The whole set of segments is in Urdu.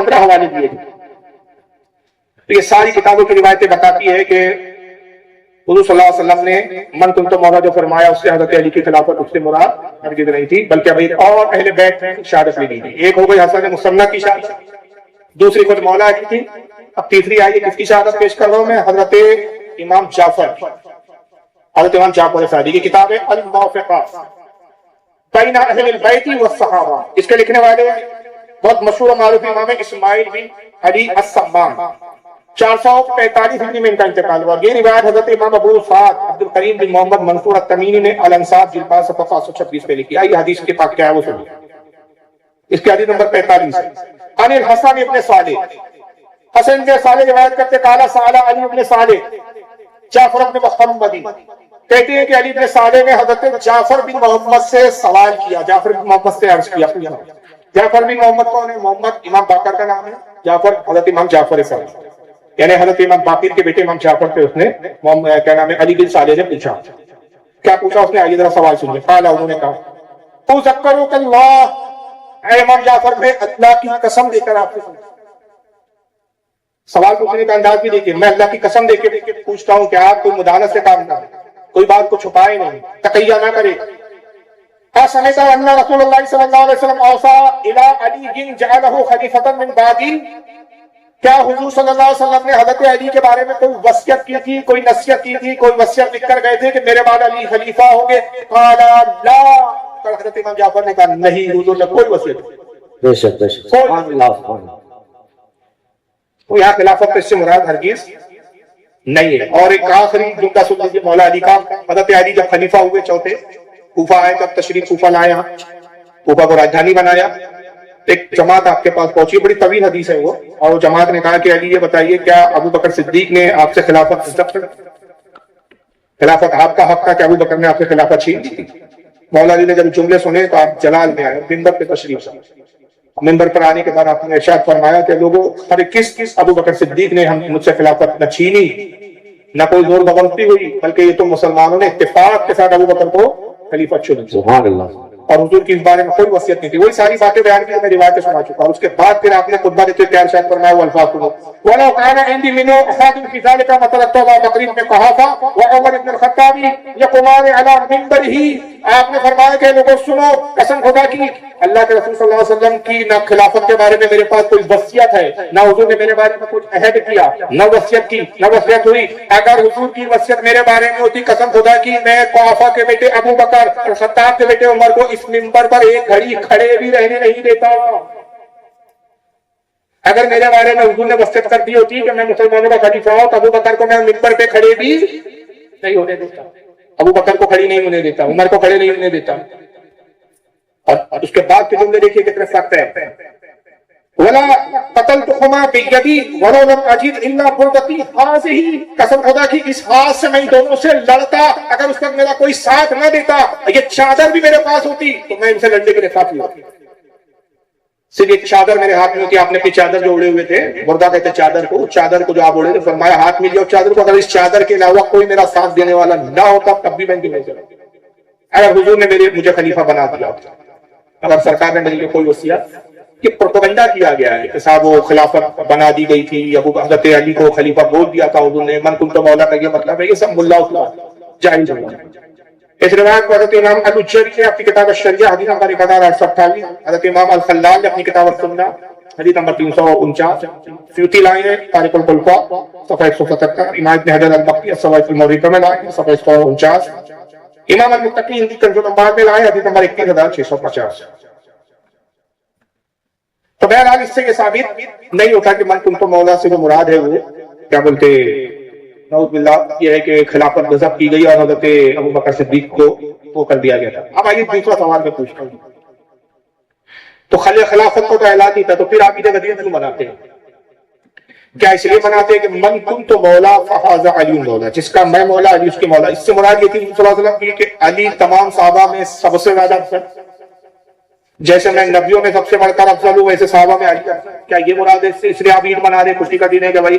15 حوالے دیے تھے. تو یہ ساری کتابوں کی روایتیں بتاتی ہے کہ حضور صلی اللہ علیہ وسلم نے من کنت مولا جو فرمایا اس سے حضرت علی کی خلافت اس سے مراد ہرگز نہیں تھی، بلکہ ابھی اور اہل بیت نے شہادت لی تھی. ایک ہو گئی حسن مصنع کی شہادت، دوسری خود مولا کی تھی. اب تیسری آئی کس کی شہادت پیش کر رہا ہوں میں؟ حضرت امام جعفر، حضرت امام جعفر صادق کی کتاب ہے الموافقہ بین اہل البیت والصحابہ. اس کے لکھنے والے بہت مشہور و معروف امام اسماعیل بن علی السمان. 445 ہجری میں ان کا انتقال ہوا. یہ روایت حضرت امام ابو سعد عبد الکریم بن محمد منصور التمیمی نے الانصاب جلد 5 صفحہ 526 پہ لکھی. آئیے حدیث کے پاک کیا ہے وہ سنیے. اس کی حدیث نمبر 45 ہے. عن الحسن ابن صالح، حسن ابن صالح روایت کرتے قال سأل علی ابن صالح جعفر ابن محمد، کہتے ہیں کہ علی ابن صالح نے حضرت جعفر بن محمد سے سوال کیا. جعفر بن محمد سے عرض کیا. جعفر بن محمد کون ہے؟ محمد امام باقر کا نام ہے. جعفر حضرت امام جعفر صادق، یعنی حضرت امام باقر کے بیٹے امام جعفر پہ اس نے کیا نام ہے علی بن صالح نے پوچھا. کیا پوچھا اس نے؟ آئیے ذرا سوال سنیے. قال، انہوں نے کہا اذکرک اللہ، اے امام جعفر میں اللہ کی قسم دے کر آپ سے سوال پوچھنے کا انداز بھی دیکھیے. میں اللہ کی قسم دے کے پوچھتا ہوں کہ آپ کوئی مداحنت سے کام نہ کریں، کوئی بات کو چھپائے نہیں، تقیہ نہ کرے. سمعت ان رسول اللہ صلی اللہ علیہ وسلم اوصى الى علی جعلہ خلیفۃ من بعدی، کیا حضور صلی اللہ علیہ وسلم نے حضرت علی کے بارے میں کوئی وصیت کی تھی، کوئی نصیحت کی تھی، کوئی وصیت لکھ کر گئے تھے کہ میرے بعد علی خلیفہ ہوں گے؟ قال لا، حضرت امام جعفر نے کہا نہیں، حضور نے کوئی وصیت نہیں. بے شک بے شک، سبحان اللہ سبحان اللہ. تو یہاں خلافت اس سے مراد ہرگز نہیں ہے. اور ایک آخری جملہ سن لیجیے مولا علی کا. حضرت علی جب خلیفہ ہوئے چوتھے، کوفہ آئے، تب تشریف کوفہ لائے، کوفہ کو راجدھانی بنایا. ایک جماعت آپ کے پاس پہنچی، بڑی طویل حدیث ہے وہ، اور وہ جماعت نے کہا کہ علی یہ بتائیے کیا ابو بکر صدیق نے آپ سے خلافت آپ کا حق تھا کہ ابو بکر نے آپ سے خلافت چھین لی تھی؟ مولا علی نے جب جملے سنے تو آپ جلال میں آئے، منبر پہ تشریف لائے. منبر پر آنے کے بعد آپ نے ارشاد فرمایا کہ لوگوں، ارے کس ابو بکر صدیق نے مجھ سے خلافت نہ چھینی نہ کوئی زور بغاوتی ہوئی، بلکہ یہ تو مسلمانوں نے اتفاق کے ساتھ ابو بکر کو خلیفہ چنا. سبحان اللہ. اور حضور کی اس بارے میں کوئی وصیت نہیں تھی. وہی ساری باتیں بیان کی میں روایتیں سنا چکا. اور اس کے بعد پھر آپ نے خطبہ دیتے ہوئے ارشاد فرمایا وہ الفاظ سنو. وَلَوْ كَانَ عِنْدِي مِنْهُ أَحَدٌ فِي ذَلِكَ مَا تَرَكْتُ أَبَا بَكْرٍ بْنَ قُحَافَةَ وَعُمَرَ بْنَ الْخَطَّابِ يَقُومَانِ عَلَى مِنبَرِهِ. آپ نے فرمایا کہ لوگوں سنو، قسم خدا کی، اللہ کے رسول صلی اللہ علیہ وسلم کی نہ خلافت کے بارے میں میرے پاس کوئی وصیت ہے، نہ حضور نے میرے بارے میں کچھ عہد کیا، نہ وصیت کی، نہ وصیت ہوئی. اگر حضور کی وصیت میرے بارے میں ہوتی، قسم خدا کی، میں قحافہ کے بیٹے ابو بکر اور خطاب کے بیٹے عمر کو اس منبر پر ایک گھڑی کھڑے بھی رہنے نہیں دیتا. اگر میرے بارے میں حضور نے وصیت کر دی ہوتی کہ میں مسلمانوں کا خلیفہ ہوں تو ابو بکر کو میں منبر پہ کھڑے بھی نہیں ہونے دیتا، ابو بکر کو کھڑی نہیں ہونے دیتا، عمر کو کھڑے نہیں ہونے دیتا. اور اس کے بعد کے جملے دیکھیے کتنے سخت ہیں. وَلَا قَتَلْتُهُمَا بِيَدِي وَلَوْ لَمْ أَجِدْ إِلَّا بُرْدَتِي هَٰذِهِ. قسم خدا کی اس ہاتھ سے میں دونوں سے لڑتا، اگر اس وقت میرا کوئی ساتھ نہ دیتا، یہ چادر بھی میرے پاس ہوتی تو میں ان سے لڑنے کے لیے کافی ہوتی. صرف ایک چادر میرے ہاتھ میں ہوتی. آپ نے اپنی چادر جو اڑے ہوئے تھے، بردہ کہتے چادر کو، چادر کو جو آپ اڑے تھے، فرمایا ہاتھ میں لیا چادر کو، اگر اس چادر کے علاوہ کوئی میرا ساتھ دینے والا نہ ہوتا تب بھی میں نہیں چلا. اگر حضور نے مجھے خلیفہ بنا دیا، اگر سرکار نے میرے لیے کوئی وصیت، کہ پروپیگنڈا کیا گیا ہے کہ صاحب وہ خلافت بنا دی گئی تھی، ابو حضرت علی کو خلیفہ بول دیا تھا حضور نے، من کنت مولا کا یہ مطلب ہے، یہ سب ملا اطلاع جائز ہے. اس روایت کو حضرت امام الجری نے اپنی کتاب الشریعہ حدیث نمبر 1828، حضرت امام الخلال نے اپنی کتاب السنہ حدیث نمبر 349، سیوطی لائے ہیں تاریخ الخلفاء صفحہ 177، امام ابن حجر المکی الصواعق الموردہ میں لائے ہیں صفحہ 149، امام المتقی ہندی کنز الانبار میں لائے حدیث نمبر 21650. تو بہرحال اس سے یہ ثابت نہیں ہوتا کہ من کنت مولا سے جو مراد ہے وہ کیا بولتے نعوذ باللہ یہ ہے کہ خلافت غضب کی گئی اور حضرت ابو بکر صدیق کو وہ کر دیا گیا تھا. اب آئیے دوسرا سوال میں پوچھتا ہوں، تو خلافت کو تو اعلان نہیں تھا، تو پھر آپ ادھر غدیر کیوں مناتے ہیں؟ کیا اس لیے مناتے ہیں کہ من کنت مولا فہذا علی مولا، جس کا میں مولا علی اس کے مولا؟ اس سے مراد یہ تھی صلی اللہ علیہ وسلم کی کہ علی تمام صحابہ میں سب سے زیادہ افضل، جیسے میں نبیوں میں سب سے بڑھ کر افضل ہوں ویسے صحابہ میں علی افضل. کیا یہ مراد ہے؟ اس لیے آپ عید منا رہے، خوشی کا دن ہے کہ بھائی،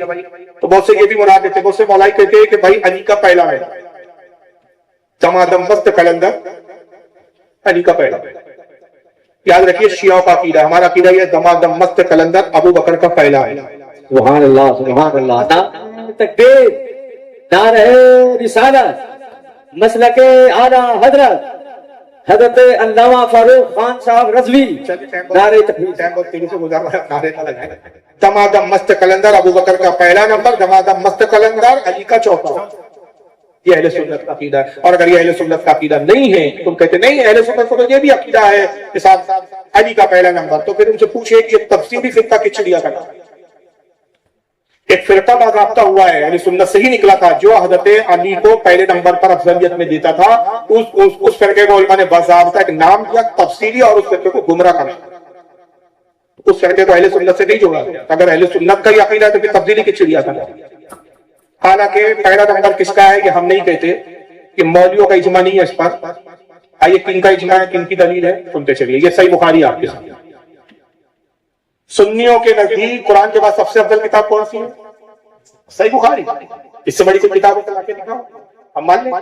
تو بہت سے یہ بھی مراد دیتے، بہت سے مولائی کہتے ہیں کہ بھائی علی کا پہلا ہے، تمادم وسط کلندر علی کا پہلا ہے. یاد رکھیے شیعہ کا عقیدہ، ہمارا عقیدہ یہ دمادم مست کلندر ابو بکر کا پہلا ہے. سبحان اللہ سبحان اللہ. نعرہ تکبیر، نعرہ رسالت، مسلک اعلی حضرت علامہ فاروق خان صاحب رضوی. نعرہ تکبیر. ٹائم بہت تیزی سے گزار رہا ہے، نعرے نہ لگائیں. دمادم مست کلندر ابو بکر کا پہلا نمبر، دمادم مست کلندر علی کا چوتھا. یہ اہل سنت کا عقیدہ ہے. اور اگر یہ اہل سنت کا عقیدہ نہیں ہے، تم کہتے نہیں اہل سنت کو تو یہ بھی عقیدہ ہے کہ صاحب علی کا پہلا نمبر، تو پھر ان سے پوچھے کہ یہ تفسیری فرقہ کس چڑیا کا نام؟ ایک فرقہ باضابطہ ہوا ہے، یعنی سنت سے ہی نکلا تھا، جو حضرت علی کو پہلے نمبر پر افضلیت میں دیتا تھا. اس فرقے کو علماء نے باضابطہ ایک نام دیا تفسیری، اور اس فرقے کو گمراہ کرنا. اس فرقے کو اہل سنت سے نہیں جوڑا. اگر اہل سنت کا یہ عقیدہ ہے تو پھر تفسیری کس چڑیا کا نام؟ حالانکہ پہلا نمبر کس کا ہے کہ ہم نہیں کہتے کہ مولویوں کا اجماع نہیں ہے اس پر. آئیے کن کا اجماع ہے، کن کی دلیل ہے، سنتے چلیے. یہ صحیح بخاری ہے آپ کے سامنے. سنیوں کے نزدیک قرآن کے بعد سب سے افضل کتاب کون سی ہے؟ صحیح بخاری. اس سے بڑی کوئی کتاب لا کے دکھاؤ، ہم مان لیں.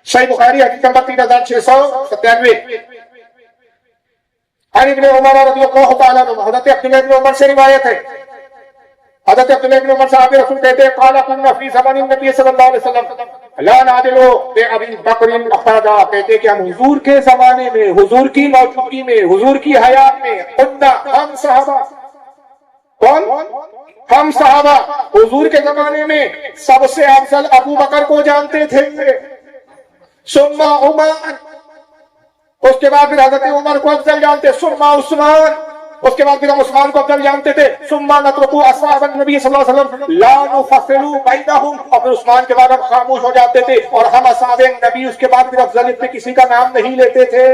صحیح بخاری حدیث نمبر 3697. عن ابن عمر رضی اللہ تعالی عنہ، حضرت عبداللہ ابن عمر سے روایت ہے. حضرت عبداللہ ابن عمر صحابی رسول کہتے ہیں قال كنا فی زمان النبی صلی اللہ علیہ وسلم لا نعدل بأبی بکر احدا. کہتے کہ ہم حضور کے زمانے میں، حضور کی موجودگی میں، حضور کی حیات میں، ہم صحابہ، کون؟ ہم صحابہ حضور کے زمانے میں سب سے افضل ابو بکر کو جانتے تھے، ثم عمر، اس کے بعد پھر حضرت عمر کو افضل جانتے، ثم عثمان، اس کے بعد پھر ہم عثمان کو افضل جانتے تھے، ثم نترک اصحاب النبی صلی اللہ علیہ وسلم لا نفصل بینہم، اور پھر عثمان کے بعد ہم خاموش ہو جاتے تھے، اور ہم اصحاب نبی اس کے بعد پھر افضلیت پہ کسی کا نام نہیں لیتے تھے.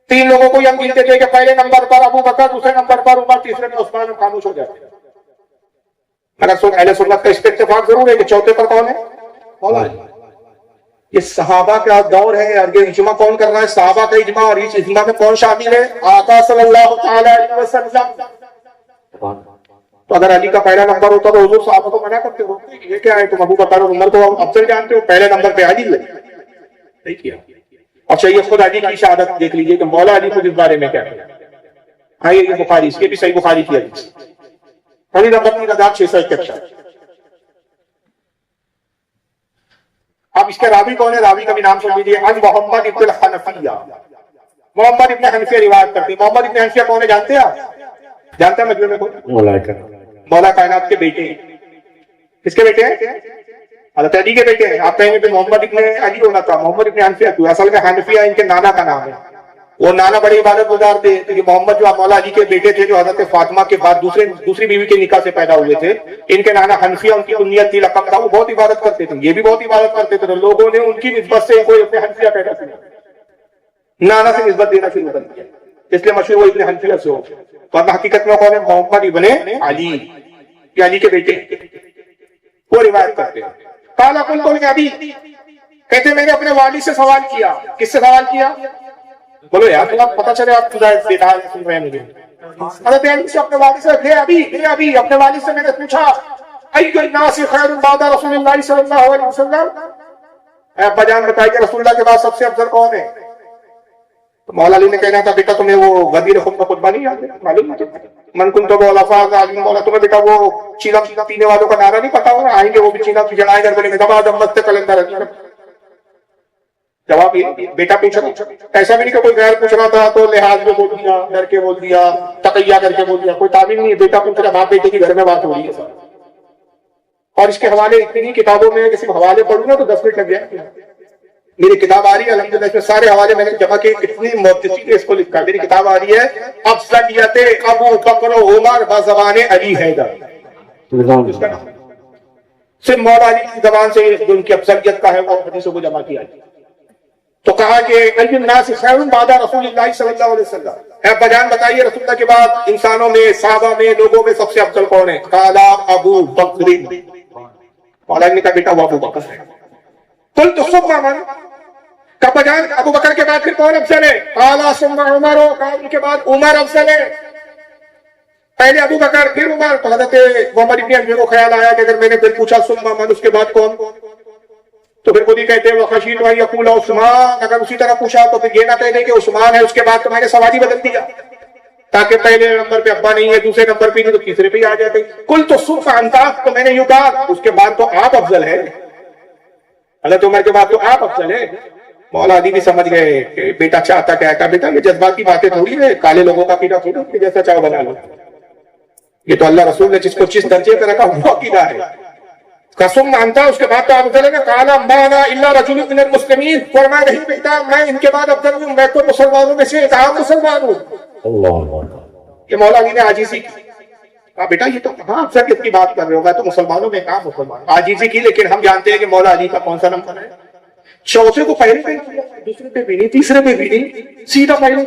3 لوگوں کو ہم گنتے تھے کہ پہلے نمبر پر ابو بکر، دوسرے نمبر پر عمر، تیسرے میں عثمان، ہم خاموش ہو جاتے. مگر اہل سنت کا اس پہ اتفاق ضرور ہے کہ چوتھے پر کون ہے؟ مولا علی. یہ صحابہ کا دور ہے، اور یہ اجماع کون کر رہا ہے؟ صحابہ کا اجماع. اور اس اجماع میں کون شامل ہے؟ آقا صلی اللہ تعالی علیہ وسلم. تو اگر علی کا پہلا نمبر ہوتا تو حضور صحابہ کو منع کرتے ہو، یہ کیا ہے تم ابو بکر اور عمر کو افضل جانتے ہو، پہلے نمبر پہ علی ہے؟ نہیں کیا. اچھا یہ خود علی کی شہادت دیکھ لیجئے کہ مولا علی خود اس بارے میں کیا کہا. ہاں یہ بخاری، اس کے بھی صحیح بخاری کی حدیث، حدیث نمبر 3661. اب اس کے راوی کون ہے؟ راوی کا بھی نام سن لیجیے. عن محمد ابن الحنفیہ، محمد ابن حنفیہ روایت کرتے ہیں. محمد ابن حنفیہ کون ہے جانتے ہیں آپ؟ جانتے ہیں مجمع میں کوئی؟ مولا کائنات کے بیٹے ہیں. کس کے بیٹے ہیں؟ حضرت علی کے بیٹے ہیں. آپ کہیں گے کہ محمد ابن علی ہونا تھا، محمد ابن حنفیہ کیوں؟ اصل میں حنفیہ ان کے نانا کا نام ہے. وہ نانا بڑے عبادت گزار تھے، کیونکہ محمد جو مولا علی کے بیٹے تھے، جو حضرت فاطمہ کے بعد دوسری بیوی کے نکاح سے پیدا ہوئے تھے، ان کے نانا حنفیہ، ان کی کنیت تھی، لقب تھا. وہ بہت عبادت کرتے تھے، یہ بھی بہت عبادت کرتے تھے. تو لوگوں نے ان کی نسبت سے کوئی ابن حنفیہ پیدا کیا، نانا سے نسبت دینا شروع کر دیا، اس لیے مشہور وہ ابن حنفیہ سے ہو. ورنہ حقیقت میں کون ہے؟ محمد ابن علی، یہ علی کے بیٹے وہ روایت کرتے ہیں. قال قلت لابی، کہتے میں نے اپنے والد سے سوال کیا. کس سے سوال کیا؟ بولو یار تھوڑا پتہ چلے آپ خدا بیدار سن رہے ہیں مجھے. حضرت علی سے اپنے والد سے، لے ابی، اپنے والد سے میں نے پوچھا ای الناس خیر بعد رسول اللہ صلی اللہ علیہ وسلم، اے ابا جان بتائیے رسول اللہ کے بعد سب سے افضل کون ہے؟ تو مولا علی نے کہنا تھا بیٹا تمہیں وہ غدیر خطبہ نہیں یاد ہے؟ معلوم ہے من کنت مولا فاز عالم مولا، تمہیں بیٹا وہ چینا پینے والوں کا نعرہ نہیں پتا ہوگا؟ آئیں گے وہ بھی چینا پی جڑائیں گے، بولیں گے دمادم مست کلندر. جواب یہ بیٹا پوچھ رہا، ایسا بھی نہیں کہ کوئی غیر پوچھ رہا تھا تو لحاظ میں بول دیا، ڈر کے بول دیا، تقیہ کر کے بول دیا، کوئی تعبیر نہیں ہے. بیٹا پوچھ رہا، باپ بیٹے کی گھر میں بات ہو رہی ہے. اور اس کے حوالے اتنی کتابوں میں کسی حوالے پڑھوں نا تو 10 منٹ لگ گیا. میری کتاب آ رہی ہے الحمدللہ، اس میں سارے حوالے میں نے جمع کے، کتنی محدثین نے اس کو لکھا. میری کتاب آ رہی ہے افضلیت ابو بکر و عمر بزبان علی حیدر. صرف مولا علی کی زبان سے جو ان کی افضلیت کا ہے وہ حدیثوں کو جمع کیا. تو کہا کہ ای الناس خیر بعد رسول اللہ صلی اللہ علیہ وسلم، اے ابا جان بتائیے رسول اللہ کے بعد انسانوں میں، صحابہ میں، لوگوں میں سب سے افضل کون ہے؟ قال ابو بکر. مولا علی نے کہا بیٹا وہ ابو بکر ہے. قلت ثم من، ابا جان ابو بکر کے بعد پھر کون افضل ہے؟ قال ثم عمر، کہا ان کے بعد عمر افضل ہے. پہلے ابو بکر پھر عمر. تو حضرت محمد ابن علی کو خیال آیا کہ اگر میں نے پھر پوچھا ثم من اس کے بعد کون، تو پھر خود ہی کہتے ہیں وہ خشیت و یقول عثمان، اگر اسی طرح پوچھا تو پھر یہ نہ کہہ دیں کہ عثمان ہے اس کے بعد تو میں نے سواری بدل دیا، تاکہ پہلے نمبر پہ ابا نہیں ہے، دوسرے نمبر پہ نہیں تو تیسرے پہ آ جاتے. کل تو صرف انتا، تو میں نے یوں کہا اس کے بعد تو آپ افضل ہے، حضرت عمر کے بعد تو آپ افضل ہے. مولا علی بھی سمجھ گئے کہ بیٹا چاہتا کیا تھا. بیٹا یہ جذباتی باتیں تھوڑی ہے، کالے لوگوں کا عقیدہ تھوڑی کہ جیسا چاہو بنا لو. یہ تو اللہ رسول نے جس کو جس درجے پہ رکھا وہ عقیدہ ہے. قسم مانتا اس کے بعد تو آپ افضل ہے. کالا مانا الا رجل من المسلمین، فرمایا نہیں بیٹا میں ان کے بعد افضل ہوں، میں تو مسلمانوں میں سے ایک عام مسلمان ہوں. کہ مولا علی نے عاجزی کی. کہا بیٹا یہ تو کہاں افضلیت کی بات کر رہے ہو، میں تو مسلمانوں میں کہاں مسلمان. عاجزی کی، لیکن ہم جانتے ہیں کہ مولا علی کا کون سا نمبر ہے. چوتھے کو پہلے پہ دوسرے پہ بھی نہیں، تیسرے پہ بھی نہیں، سیدھا پہلے.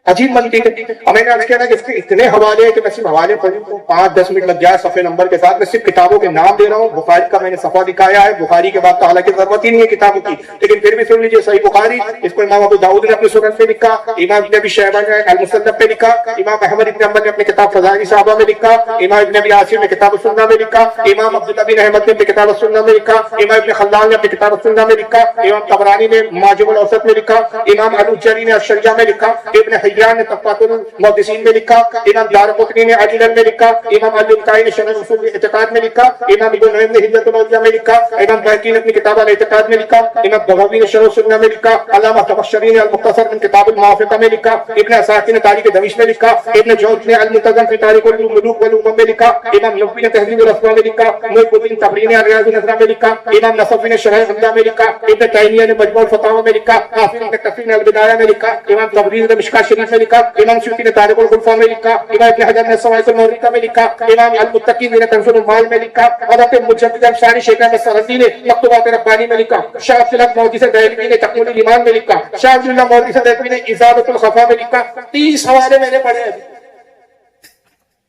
عجیب منطق ہے. اور میں نے عرض کیا نا کہ اس کے اتنے حوالے ہیں کہ میں صرف حوالے پڑھوں تو 5-10 منٹ لگ جائے صفحے نمبر کے ساتھ. میں صرف کتابوں کے نام دے رہا ہوں. بخاری کا میں نے صفحہ دکھایا ہے. بخاری کے بعد تو حالانکہ ضرورت ہی نہیں ہے کتابوں کی، لیکن پھر بھی سن لیجیے. صحیح بخاری، اس کو امام ابو داؤد نے اپنے سنن پہ لکھا، امام ابن ابی شیبہ نے المصنف پہ لکھا، امام احمد ابن حنبل نے اپنے کتاب فضائل صحابہ میں لکھا، امام ابن ابی عاصم نے کتاب السنہ میں لکھا، امام عبداللہ بن احمد نے اپنے کتاب السنہ میں لکھا، امام ابن خلال نے اپنے کتاب السنہ میں لکھا، امام طبرانی نے معجم الاوسط میں لکھا، امام الوجری نے الشریعہ میں لکھا، ابن حیان نے طبقات المحدثین میں لکھا، امام دارقطنی نے علل میں لکھا، امام البخاری نے شرح اصول الاعتقاد میں لکھا، امام ابن نعیم نے ہدایت الاولیاء میں لکھا، امام بہقی نے اپنی کتاب الاعتقاد میں لکھا، امام بغوی نے شرح السنہ میں لکھا، علامہ تبشری نے المختصر من کتاب الموافقہ میں لکھا، ابن اساکر نے تاریخ دمشق میں لکھا، ابن جوز نے المنتظم فی تاریخ الملوک والامم میں لکھا، امام نووی نے تہذیب الاسماء میں لکھا، محب الدین طبری نے ریاض النظرہ میں لکھا، امام نصفی نے شرح عمدہ میں لکھا، ابن تیمیہ نے مجموع الفتاوی میں لکھا، حافظ ابن کثیر نے البدایہ میں لکھا، امام تبریز نے مشکاۃ شریف میں لکھا، امام سیوطی نے تاریخ الخلفاء میں لکھا، امام ابن حجر نے صواعق المحرقہ میں لکھا، امام المتقی نے کنز المال میں لکھا، حضرت مجدد انصاری شیخ احمد سرحدی نے مکتوبات ربانی میں لکھا، شاہ عبد الحق محدث دہلوی نے تکمیل الایمان میں لکھا، شاہ عبد اللہ محدث دہلوی نے ازالۃ الخفا میں لکھا. 30 حوالے میں نے پڑھے ہیں،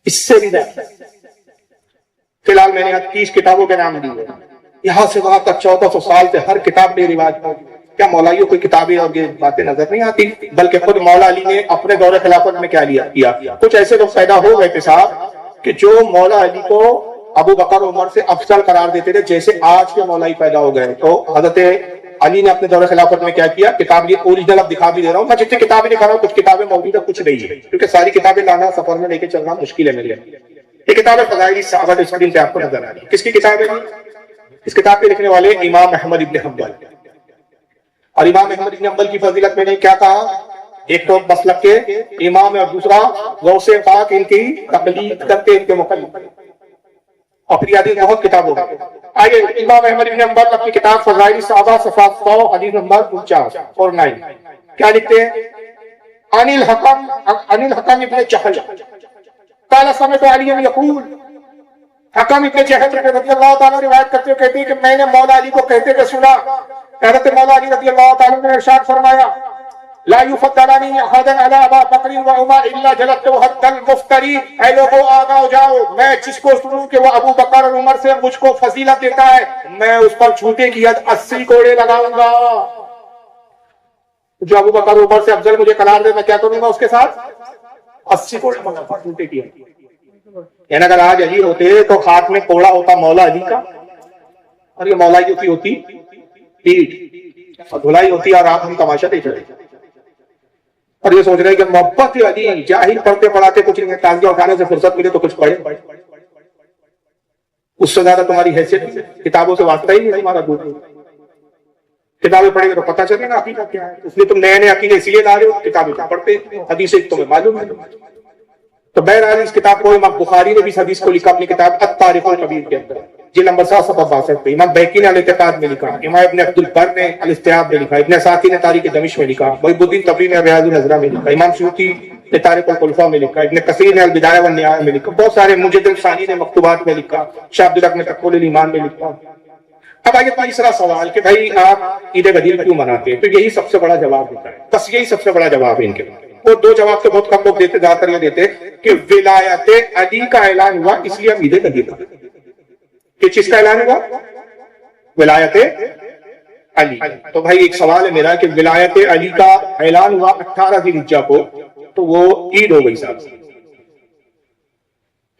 اس سے بھی زیادہ. فی الحال میں نے 30 کتابوں کے نام دیے. یہاں سے وہاں تک 1400 سال سے ہر کتاب میں رواج پر. کیا مولائیوں کوئی کتابیں اور یہ باتیں نظر نہیں آتی؟ بلکہ خود مولا علی نے اپنے دور خلافت میں کیا کیا. کچھ ایسے لوگ پیدا ہو گئے تھے صاحب کہ جو مولا علی کو ابو بکر عمر سے افضل قرار دیتے تھے، جیسے آج کے مولائی پیدا ہو گئے. تو حضرت علی نے اپنے دور خلافت میں کیا کیا؟ کتاب یہ اوریجنل اب دکھا بھی دے رہا ہوں. میں جتنی کتابیں دکھا رہا ہوں کچھ کتابیں موجود ہے کچھ نہیں ہے، کیونکہ ساری کتابیں لانا سفر میں لے کے چلنا مشکل ہے میرے لیے. یہ کتاب ہے فضائل صحابہ، اسکرین پہ آپ کو نظر آ رہی ہے. کس کی کتاب ہے؟ اس کتاب کے لکھنے والے امام احمد ابن حنبل. اور امام احمد ابن حنبل کی فضیلت میں نے کیا کہا؟ ایک تو مسلک کے امام ہے اور دوسرا غوث پاک ان کی تقلید کرتے ان کے مقلد. اور پھر حدیث بہت کتابوں میں. آئیے امام احمد ابن حنبل اپنی کتاب فضائل صحابہ صفحہ 100 حدیث نمبر 49 کیا لکھتے ہیں؟ عن الحکم ابن چہل قال سمعت علی یقول، حکم ابن چہل رضی اللہ تعالیٰ روایت کرتے ہوئے کہتے ہیں کہ میں نے مولا علی کو کہتے ہوئے سنا. حضرت مولا علی رضی اللہ تعالیٰ نے ارشاد فرمایا لا یفضلنی احد علی ابی بکر و عمر الا جلدت حد المفتری. اے لوگوں آگاہ ہو جاؤ، میں جس کو سنوں کہ وہ ابو بکر اور عمر سے مجھ کو فضیلت دیتا ہے، میں اس پر جھوٹے کی حد 80 کوڑے لگاؤں گا. جو ابو بکر اور عمر سے افضل مجھے قرار دے میں کیا کروں گا اس کے ساتھ 80 کوڑے لگاؤں گا جھوٹے کی حد. یعنی اگر آج علی ہوتے تو ہاتھ میں کوڑا ہوتا مولا علی کا، اور یہ مولائی کی ہوتی پیٹ اور دھلائی ہوتی اور آپ ہم تماشا دیکھ رہے ہیں. اور یہ سوچ رہے ہیں کہ محبت علی، جاہل پڑھتے پڑھاتے کچھ نہیں، تازگی اٹھانے سے فرصت ملے تو کچھ پڑھے. اس سے زیادہ تمہاری حیثیت کتابوں سے واسطہ ہی نہیں تمہارا دور. کتابیں پڑھیں گے تو پتہ چلے گا عقیدہ کیا ہے. اس لیے تم نئے نئے عقیدے اس لیے لا رہے ہو، کتابیں پڑھتے حدیثیں تمہیں معلوم ہے. تو بہرحال اس کتاب کو امام بخاری نے بھی اس حدیث کو لکھا اپنی کتاب التاریخ الکبیر کے اندر، جلد نمبر 762 پہ. امام بہقی نے الاعتقاد میں لکھا، امام ابن عبد البر نے الاستیاب میں لکھا، ابن اساکر نے تاریخ دمشق میں لکھا، محب الدین طبری نے ریاض النظرہ میں لکھا، امام سیوطی نے تاریخ الخلفاء میں لکھا، ابن کثیر نے البدایہ والنہایہ میں لکھا، بہت سارے مجدد ثانی نے مکتوبات میں لکھا، شاہ عبد الحق نے تکمیل الایمان میں لکھا. اب آئیے تیسرا سوال کہ بھائی آپ عید غدیر کیوں مناتے ہیں؟ تو یہی سب سے بڑا جواب ہوتا ہے، بس یہی سب سے بڑا جواب ہے ان کے. وہ دو جواب تو بہت کم لوگ دیتے، زیادہ تر یہ دیتے کہ ولایت علی کا اعلان ہوا اس لیے ہم عید غدیر کا. کس چیز کا اعلان ہوا؟ ولایت علی. تو بھائی ایک سوال ہے میرا کہ ولایت علی کا اعلان ہوا 18 ذی الحجہ کو، تو وہ عید ہو گئی صاحب.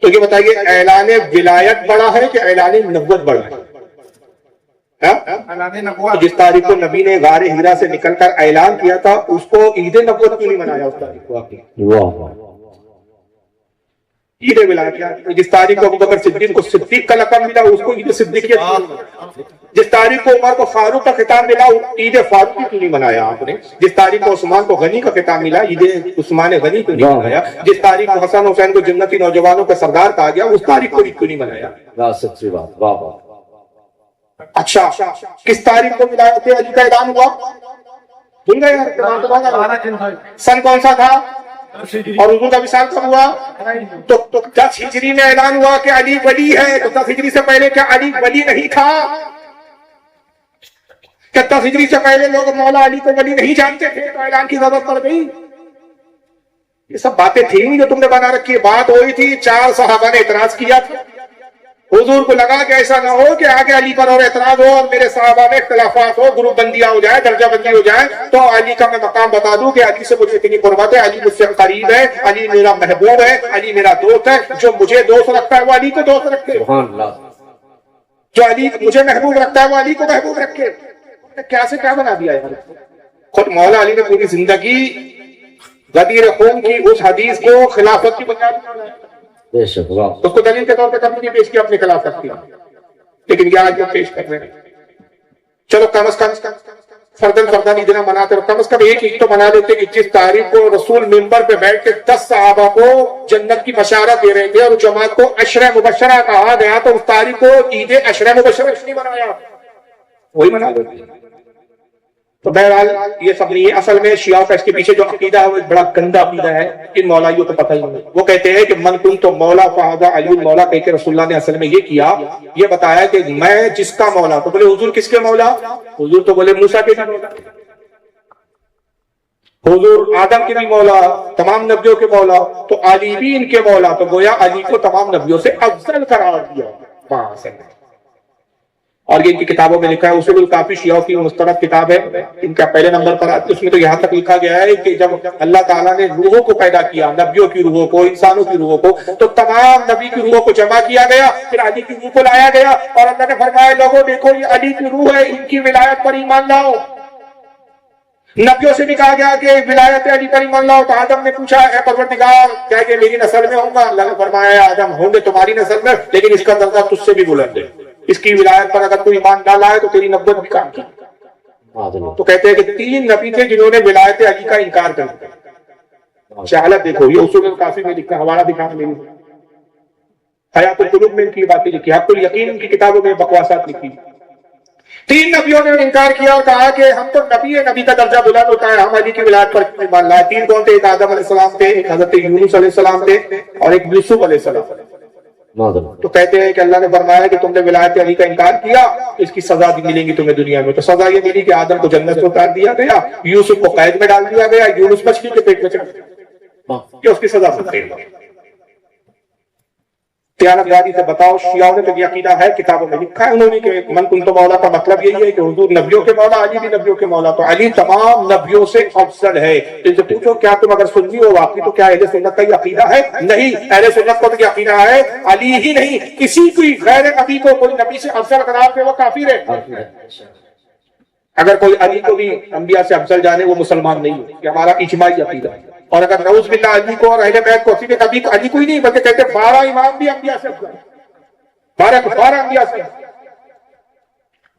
تو یہ بتائیے اعلان ولایت بڑا ہے کہ اعلان نبوت بڑا ہے؟ جس تاریخ کو نبی نے غار ہیرا سے نکل کر اعلان کیا تھا اس کو عید نبوت کیوں نہیں منایا؟ اس تاریخ کو آپ نے عید ولایت کیا؟ جس تاریخ کو ابوبکر صدیق کو صدیق کا لقب ملا اس کو عید صدیقیت، جس تاریخ کو عمر کو فاروق کا خطاب ملا عید فاروقی کیوں نہیں منایا آپ نے؟ جس تاریخ کو عثمان کو غنی کا خطاب ملا عید عثمان غنی کیوں نہیں منایا؟ جس تاریخ کو حسن حسین کو جنتی نوجوانوں کا سردار کہا گیا اس تاریخ کو عید کیوں نہیں منایا؟ سچی بات، واہ واہ۔ اچھا کس تاریخ کو ولایت علی کا اعلان ہوا؟ بھول گئے یار؟ سن کون سا تھا؟ اور حضور کا وصال کب ہوا؟ تو 10 ہجری میں اعلان ہوا کہ علی ولی ہے، تو 10 ہجری سے پہلے کیا علی ولی نہیں تھا؟ کیا 10 ہجری سے پہلے لوگ مولا علی کو ولی نہیں جانتے تھے تو اعلان کی ضرورت پڑ گئی؟ یہ سب باتیں تھیں جو تم نے بنا رکھی ہے۔ بات ہوئی تھی 4 صحابہ نے اعتراض کیا تھا، حضور کو لگا کہ ایسا نہ ہو کہ آگے علی پر اور اعتراض ہو اور میرے صحابہ میں اختلافات ہو، گروپ بندیاں ہو جائے، درجہ بندی ہو جائے، تو علی کا میں مقام بتا دوں کہ علی سے مجھے اتنی قربت ہے، علی مجھ سے قریب ہے، علی میرا محبوب ہے، علی میرا دوست ہے، جو مجھے دوست رکھتا ہے وہ علی کو دوست رکھے، سبحان اللہ۔ جو علی مجھے محبوب رکھتا ہے وہ علی کو محبوب رکھے۔ کیا سے کیا بنا دیا یار؟ خود مولا علی نے پوری زندگی غدیر خون کی اس حدیث کو خلافت کی بنیاد بنایا، بے شک، واہ۔ اس کو دلیل کے طور پہ کبھی نہیں پیش کیا اپنے خلافت کی، لیکن یہ آج ہم پیش کر رہے ہیں۔ چلو کم از کم فردن عید نہ مناتے، کم از کم ایک عید تو منا لیتے کہ جس تاریخ کو رسول ممبر پہ بیٹھ کے 10 صحابہ کو جنت کی بشارت دے رہے تھے اور جماعت کو عشرہ مبشرہ کہا گیا، تو اس تاریخ کو عید عشرہ مبشرہ اس نہیں منایا، وہی منا لیتے۔ تو بہرحال یہ سب نہیں ہے، اصل میں شیعہ کا اس کے پیچھے جو عقیدہ ہے وہ ایک بڑا گندا عقیدہ ہے، ان مولائیوں کو پتہ ہی نہیں۔ وہ کہتے ہیں کہ من کنت مولا فہذا علی مولا، کہہ کے رسول اللہ نے اصل میں یہ کیا، یہ بتایا کہ میں جس کا مولا، تو بولے حضور کس کے مولا؟ حضور تو بولے موسیٰ کے بھی مولا، حضور آدم کے بھی مولا، تمام نبیوں کے مولا، تو علی بھی ان کے مولا، تو گویا علی کو تمام نبیوں سے افضل قرار دیا وہاں سے۔ اور یہ ان کی کتابوں میں لکھا ہے، اصول الکافی شیعوں کی مستند کتاب ہے، ان کا پہلے نمبر پر آتی ہے، اس میں تو یہاں تک لکھا گیا ہے کہ جب اللہ تعالیٰ نے روحوں کو پیدا کیا، نبیوں کی روحوں کو، انسانوں کی روحوں کو، تو تمام نبی کی روحوں کو جمع کیا گیا، پھر علی کی روح کو لایا گیا، اور اللہ نے فرمایا لوگوں دیکھو یہ علی کی روح ہے، ان کی ولایت پر ایمان لاؤ۔ نبیوں سے بھی کہا گیا کہ ولایت علی پر ایمان لاؤ، تو آدم نے پوچھا اے پروردگار کیا کہ میری نسل میں ہوں گا؟ اللہ نے فرمایا آدم ہوں گے تمہاری نسل میں، لیکن اس کا درجہ تجھ سے بھی بلند ہے، اس کی ولایت پر اگر کوئی ایمان ڈالا ہے تو تیری نبوت بھی کام کی۔ تو کہتے ہیں کہ 3 نبی تھے جنہوں نے ولایت علی کا انکار کر دیا۔ شہادت دیکھو، یہ اصول الکافی میں لکھا، حوالہ دکھانا میری حیات القلوب میں ان کی باتیں لکھی، حق الیقین ان کی کتابوں میں بکواسات لکھی۔ 3 نبیوں نے انکار کیا اور کہا کہ ہم تو نبی ہے، نبی کا درجہ بلند ہوتا ہے، ہم علی کی ولایت پر ایمان لائے۔ 3 کون تھے؟ ایک آدم علیہ السلام تھے، ایک حضرت یونس علیہ السلام تھے، اور ایک یوسف علیہ السلام۔ تو کہتے ہیں کہ اللہ نے فرمایا کہ تم نے ولایت علی کا انکار کیا، اس کی سزا بھی ملے گی تمہیں دنیا میں۔ تو سزا یہ ملی کہ آدم کو جنت سے اتار دیا گیا، یوسف کو قید میں ڈال دیا گیا، یونس مچھلی کے پیٹ میں چڑھ گیا، کہ اس کی سزا سنتے ہیں۔ دیانتداری سے بتاؤ، شیعوں نے تو یہ عقیدہ ہے، کتابوں میں لکھا ہے انہوں نے کہ من کنت مولا کا مطلب یہی ہے کہ حضور نبیوں کے مولا، علی بھی نبیوں کے مولا، تو علی تمام نبیوں سے افضل ہے۔ ان سے پوچھو کیا تم اگر سنی ہو واقعی تو کیا اہل سنت کا یہ عقیدہ ہے؟ نہیں، اہل سنت کو تو یہ عقیدہ ہے علی ہی نہیں، کسی کوئی غیر نبی کو کوئی نبی سے افضل قرار دے وہ کافر ہے۔ اگر کوئی علی کو بھی انبیاء سے افضل جانے وہ مسلمان نہیں ہے، یہ ہمارا اجماعی عقیدہ ہے۔ اور اگر نعوذ باللہ علی کو اور اہل بیت کو صرف کبھی علی کوئی نہیں بلکہ کہتے 12 امام بھی انبیاء سے افضل، 12 انبیاء سے،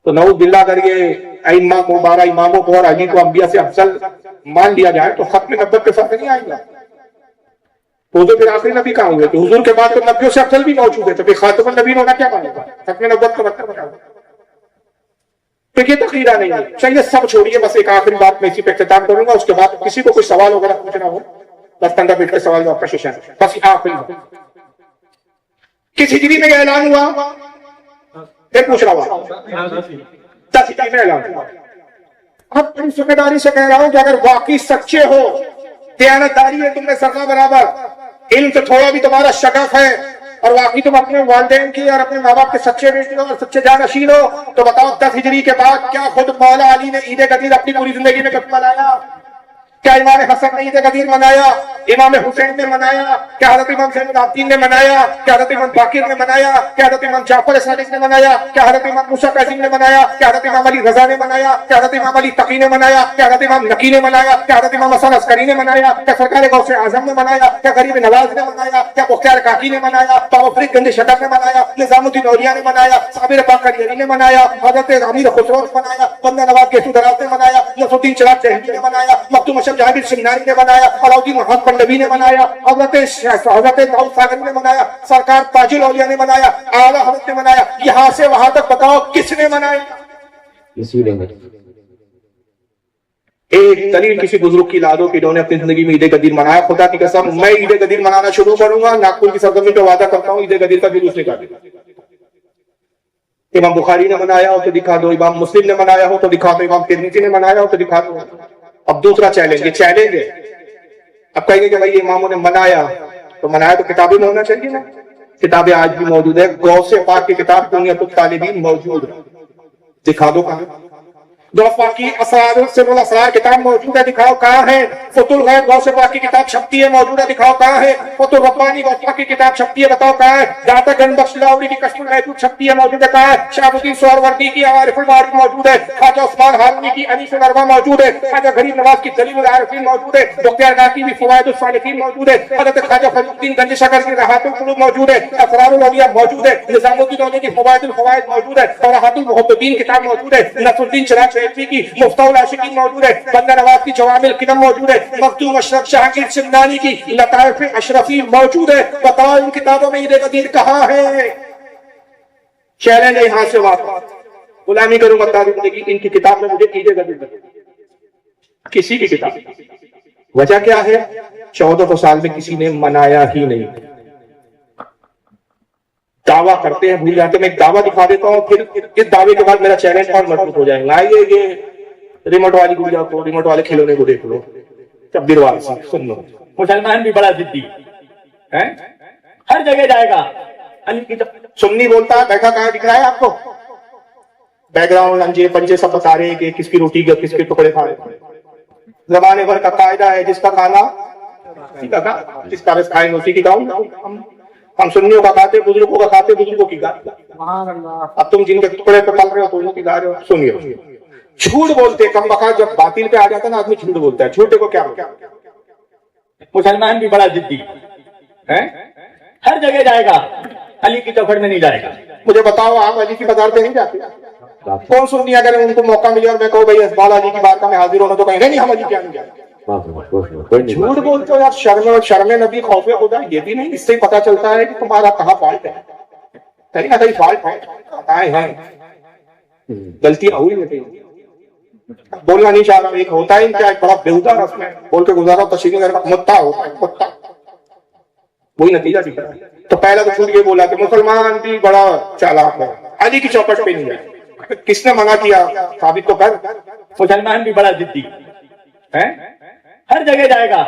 تو نعوذ باللہ اگر یہ ائمہ کو 12 اماموں کو اور علی کو انبیاء سے افضل مان لیا جائے تو ختم نبوت پہ فرق نہیں آئے گا۔ تو حضور پھر آخری نبی کہاں ہوئے؟ تو حضور کے بعد تو نبیوں سے افضل بھی موجود ہے، تو پھر خاتم النبیین ہونا کیا مانے گا؟ ختم نبوت کا مطلب بتاؤ۔ تو یہ تقریرہ نہیں ہے، چاہیے سب چھوڑیے، بس ایک آخری بات میں اسی پہ اختتام کروں گا، اس کے بعد کسی کو کوئی سوال وغیرہ پوچھنا ہو 10-15 منٹ کا سوال جواب کا سیشن، بس آخری بات۔ کس ہجری میں یہ اعلان ہوا؟ پھر پوچھ رہا ہوا 10 ہجری میں اعلان ہوا۔ اب تم ذمہ داری سے کہہ رہا ہوں کہ اگر واقعی سچے ہو، دیانتداری ہے تم میں سرنا برابر، علم سے تھوڑا بھی تمہارا شغف ہے، اور واقعی تم اپنے والدین کی اور اپنے ماں باپ کے سچے بیٹے ہو اور سچے جانشین ہو، تو بتاؤ 10 ہجری کے بعد کیا خود مولا علی نے عید غدیر اپنی پوری زندگی میں کب منایا؟ کیا امام حسن نے عید غدیر منایا؟ امام حسین نے منایا؟ کیا حضرت امام زین العابدین نے منایا؟ کیا حضرت امام باقر نے منایا؟ کیا حضرت امام جعفر صادق نے منایا؟ کیا حضرت امام موسیٰ کاظم نے منایا؟ کیا حضرت امام علی رضا نے منایا؟ کیا حضرت امام علی تقی نے منایا؟ کیا حضرت امام نقی نے منایا؟ کیا حضرت امام حسن عسکری نے منایا؟ کیا سرکار غوث اعظم نے منایا؟ کیا غریب نواز نے منایا؟ کیا بختیار کاکی نے منایا؟ بابا فرید گنج شکر نے منایا؟ نظام الدین اولیاء نے منایا؟ صابر باقر یری نے منایا؟ حضرت امیر خسرو نے منایا؟ بندہ نواب کیسو دراز نے منایا؟ نصر الدین چراغ جہانگیر نے منایا؟ مختوم اشرف جہانگیر سمنانی نے منایا؟ علاؤدین محمد پنڈوی نے منایا؟ حضرت داؤد ساغری نے منایا؟ سرکار تاج الاولیاء نے منایا؟ اعلیٰ حضرت نے منایا؟ یہاں سے وہاں تک بتاؤ کس نے منایا؟ اسی لیے ایک دلیل کسی بزرگ کی لا دو کہ انہوں نے اپنی زندگی میں عید غدیر منایا. خدا کی قسم میں عید غدیر منانا شروع کروں گا, ناگپور کی سرزمین پہ وعدہ کرتا ہوں عید غدیر کا جلوس نکالیں گا. امام بخاری نے منایا ہو تو دکھا دو, امام مسلم نے منایا ہو تو دکھا دو, امام ترمذی نے منایا ہو تو دکھا دو. اب دوسرا چیلنج, یہ چیلنج ہے. اب کہیں گے کہ بھائی اماموں نے منایا تو منایا تو کتابیں میں ہونا چاہیے نا. کتابیں آج بھی موجود ہے, غوث پاک کی کتاب بنیت الطالبین موجود ہے, دکھا دو کہاں. غوث پاک کی اسرار سر الاسرار کتاب موجود ہے, دکھاؤ کہاں ہے. فتح الغیب غوث پاک کی کتاب چھپتی ہے, موجود ہے, دکھاؤ کہاں ہے. فتح الربانی غوث پاک کی کتاب چھپتی ہے, بتاؤ کہاں ہے. داتا گنج بخش لاہوری کی کشف المحجوب چھپتی ہے, موجود ہے, کہاں ہے. شہاب الدین سہروردی کی عوارف المعارف موجود ہے, خواجہ عثمان ہارونی کی انیس الارواح موجود ہے, خواجہ غریب نواز کی دلیل العارفین موجود ہے, بختیار کاکی کی فوائد الصالحین موجود ہے, حضرت خواجہ فضل الدین گنج شکر کی رحات القلوب موجود ہے, اسرار الاولیاء موجود ہے, نظام الدین اولیاء کی فوائد الفوائد موجود ہے, طرحات المحببین کتاب موجود ہے, نصر الدین چراغ شہلوی کی مفتاح العاشقین موجود ہے, بندہ نواز کی جوامع القلم موجود ہے, مختوم اشرف جہانگیر سمنانی کی لطائف اشرفی موجود ہے. بتاؤ ان کتابوں میں عید غدیر کہاں ہے؟ چیلنج ہے یہاں سے واپس. غلامی کروں گا تاریخ زندگی, ان کی کتاب میں مجھے عید غدیر کسی کی کتاب. وجہ کیا ہے؟ 1400 سال میں کسی نے منایا ہی نہیں. دعویٰ کرتے ہیں, بھول جاتے ہیں. میں ایک دعویٰ دکھا دیتا ہوں, پھر اس دعوے کے بعد میرا چیلنج اور مضبوط ہو جائے گا. آئیے یہ ریموٹ والی گڑیا کو, ریموٹ والے کھلونے کو دیکھ لو, تبدیل والا سن لو. مسلمان بھی بڑا ضدی ہے, ہر جگہ جائے گا. سنی بولتا ہے, بیٹھا کہاں دکھ رہا ہے آپ کو؟ بیک گراؤنڈ انجے پنجے سب بتا رہے ہیں کہ کس کی روٹی کس کے ٹکڑے کھا رہے. زمانے بھر کا قاعدہ ہے, جس کا کھانا جس کا رس کھائیں اسی کی کھاؤں. ہم سنیوں کا کھاتے, بزرگوں کا کھاتے, بزرگوں کی کھاتے. اب تم جن کے ٹکڑے پہ پل رہے ہو تو انہوں کی کھا رہے ہو. سنیے, جھوٹ بولتے کم بخت, جب باطل پہ آ جاتا ہے نا آدمی جھوٹ بولتا ہے. جھوٹے کو کیا بولتا ہے؟ مسلمان بھی بڑا ضدی ہے, ہر جگہ جائے گا, علی کی چوکھٹ میں نہیں جائے گا. مجھے بتاؤ, آپ علی کی بازار پہ نہیں جاتے؟ کون سنی اگر ان کو موقع ملے اور میں کہوں بھائی اسبال علی کی بات کا میں حاضر ہونا, تو کہیں گے نہیں ہم علی کیا نہیں جاتے. جھوٹ بولتے ہو یار. شرم نبی خوف خدا یہ بھی نہیں, اس سے پتا چلتا ہے کہ تمہارا کہاں فالٹ ہے. کہیں نہ کہیں فالٹ ہے, خطائیں ہیں, غلطیاں ہوئی ہیں. بولنا نہیں چاہ رہا, ایک ہوتا ہے کیا, ایک بڑا بےہودہ رسم ہے, بول کے گزارا تشریح کر متا ہوتا ہے, متا وہی نتیجہ دکھ رہا ہے. تو پہلا تو چھوٹ یہ بولا کہ مسلمان بھی بڑا چالاک ہے, علی کی چوکٹ پہ نہیں جائے. کس نے منع کیا؟ ثابت تو کر. مسلمان بھی بڑا ضدی ہے, ہر جگہ جائے گا,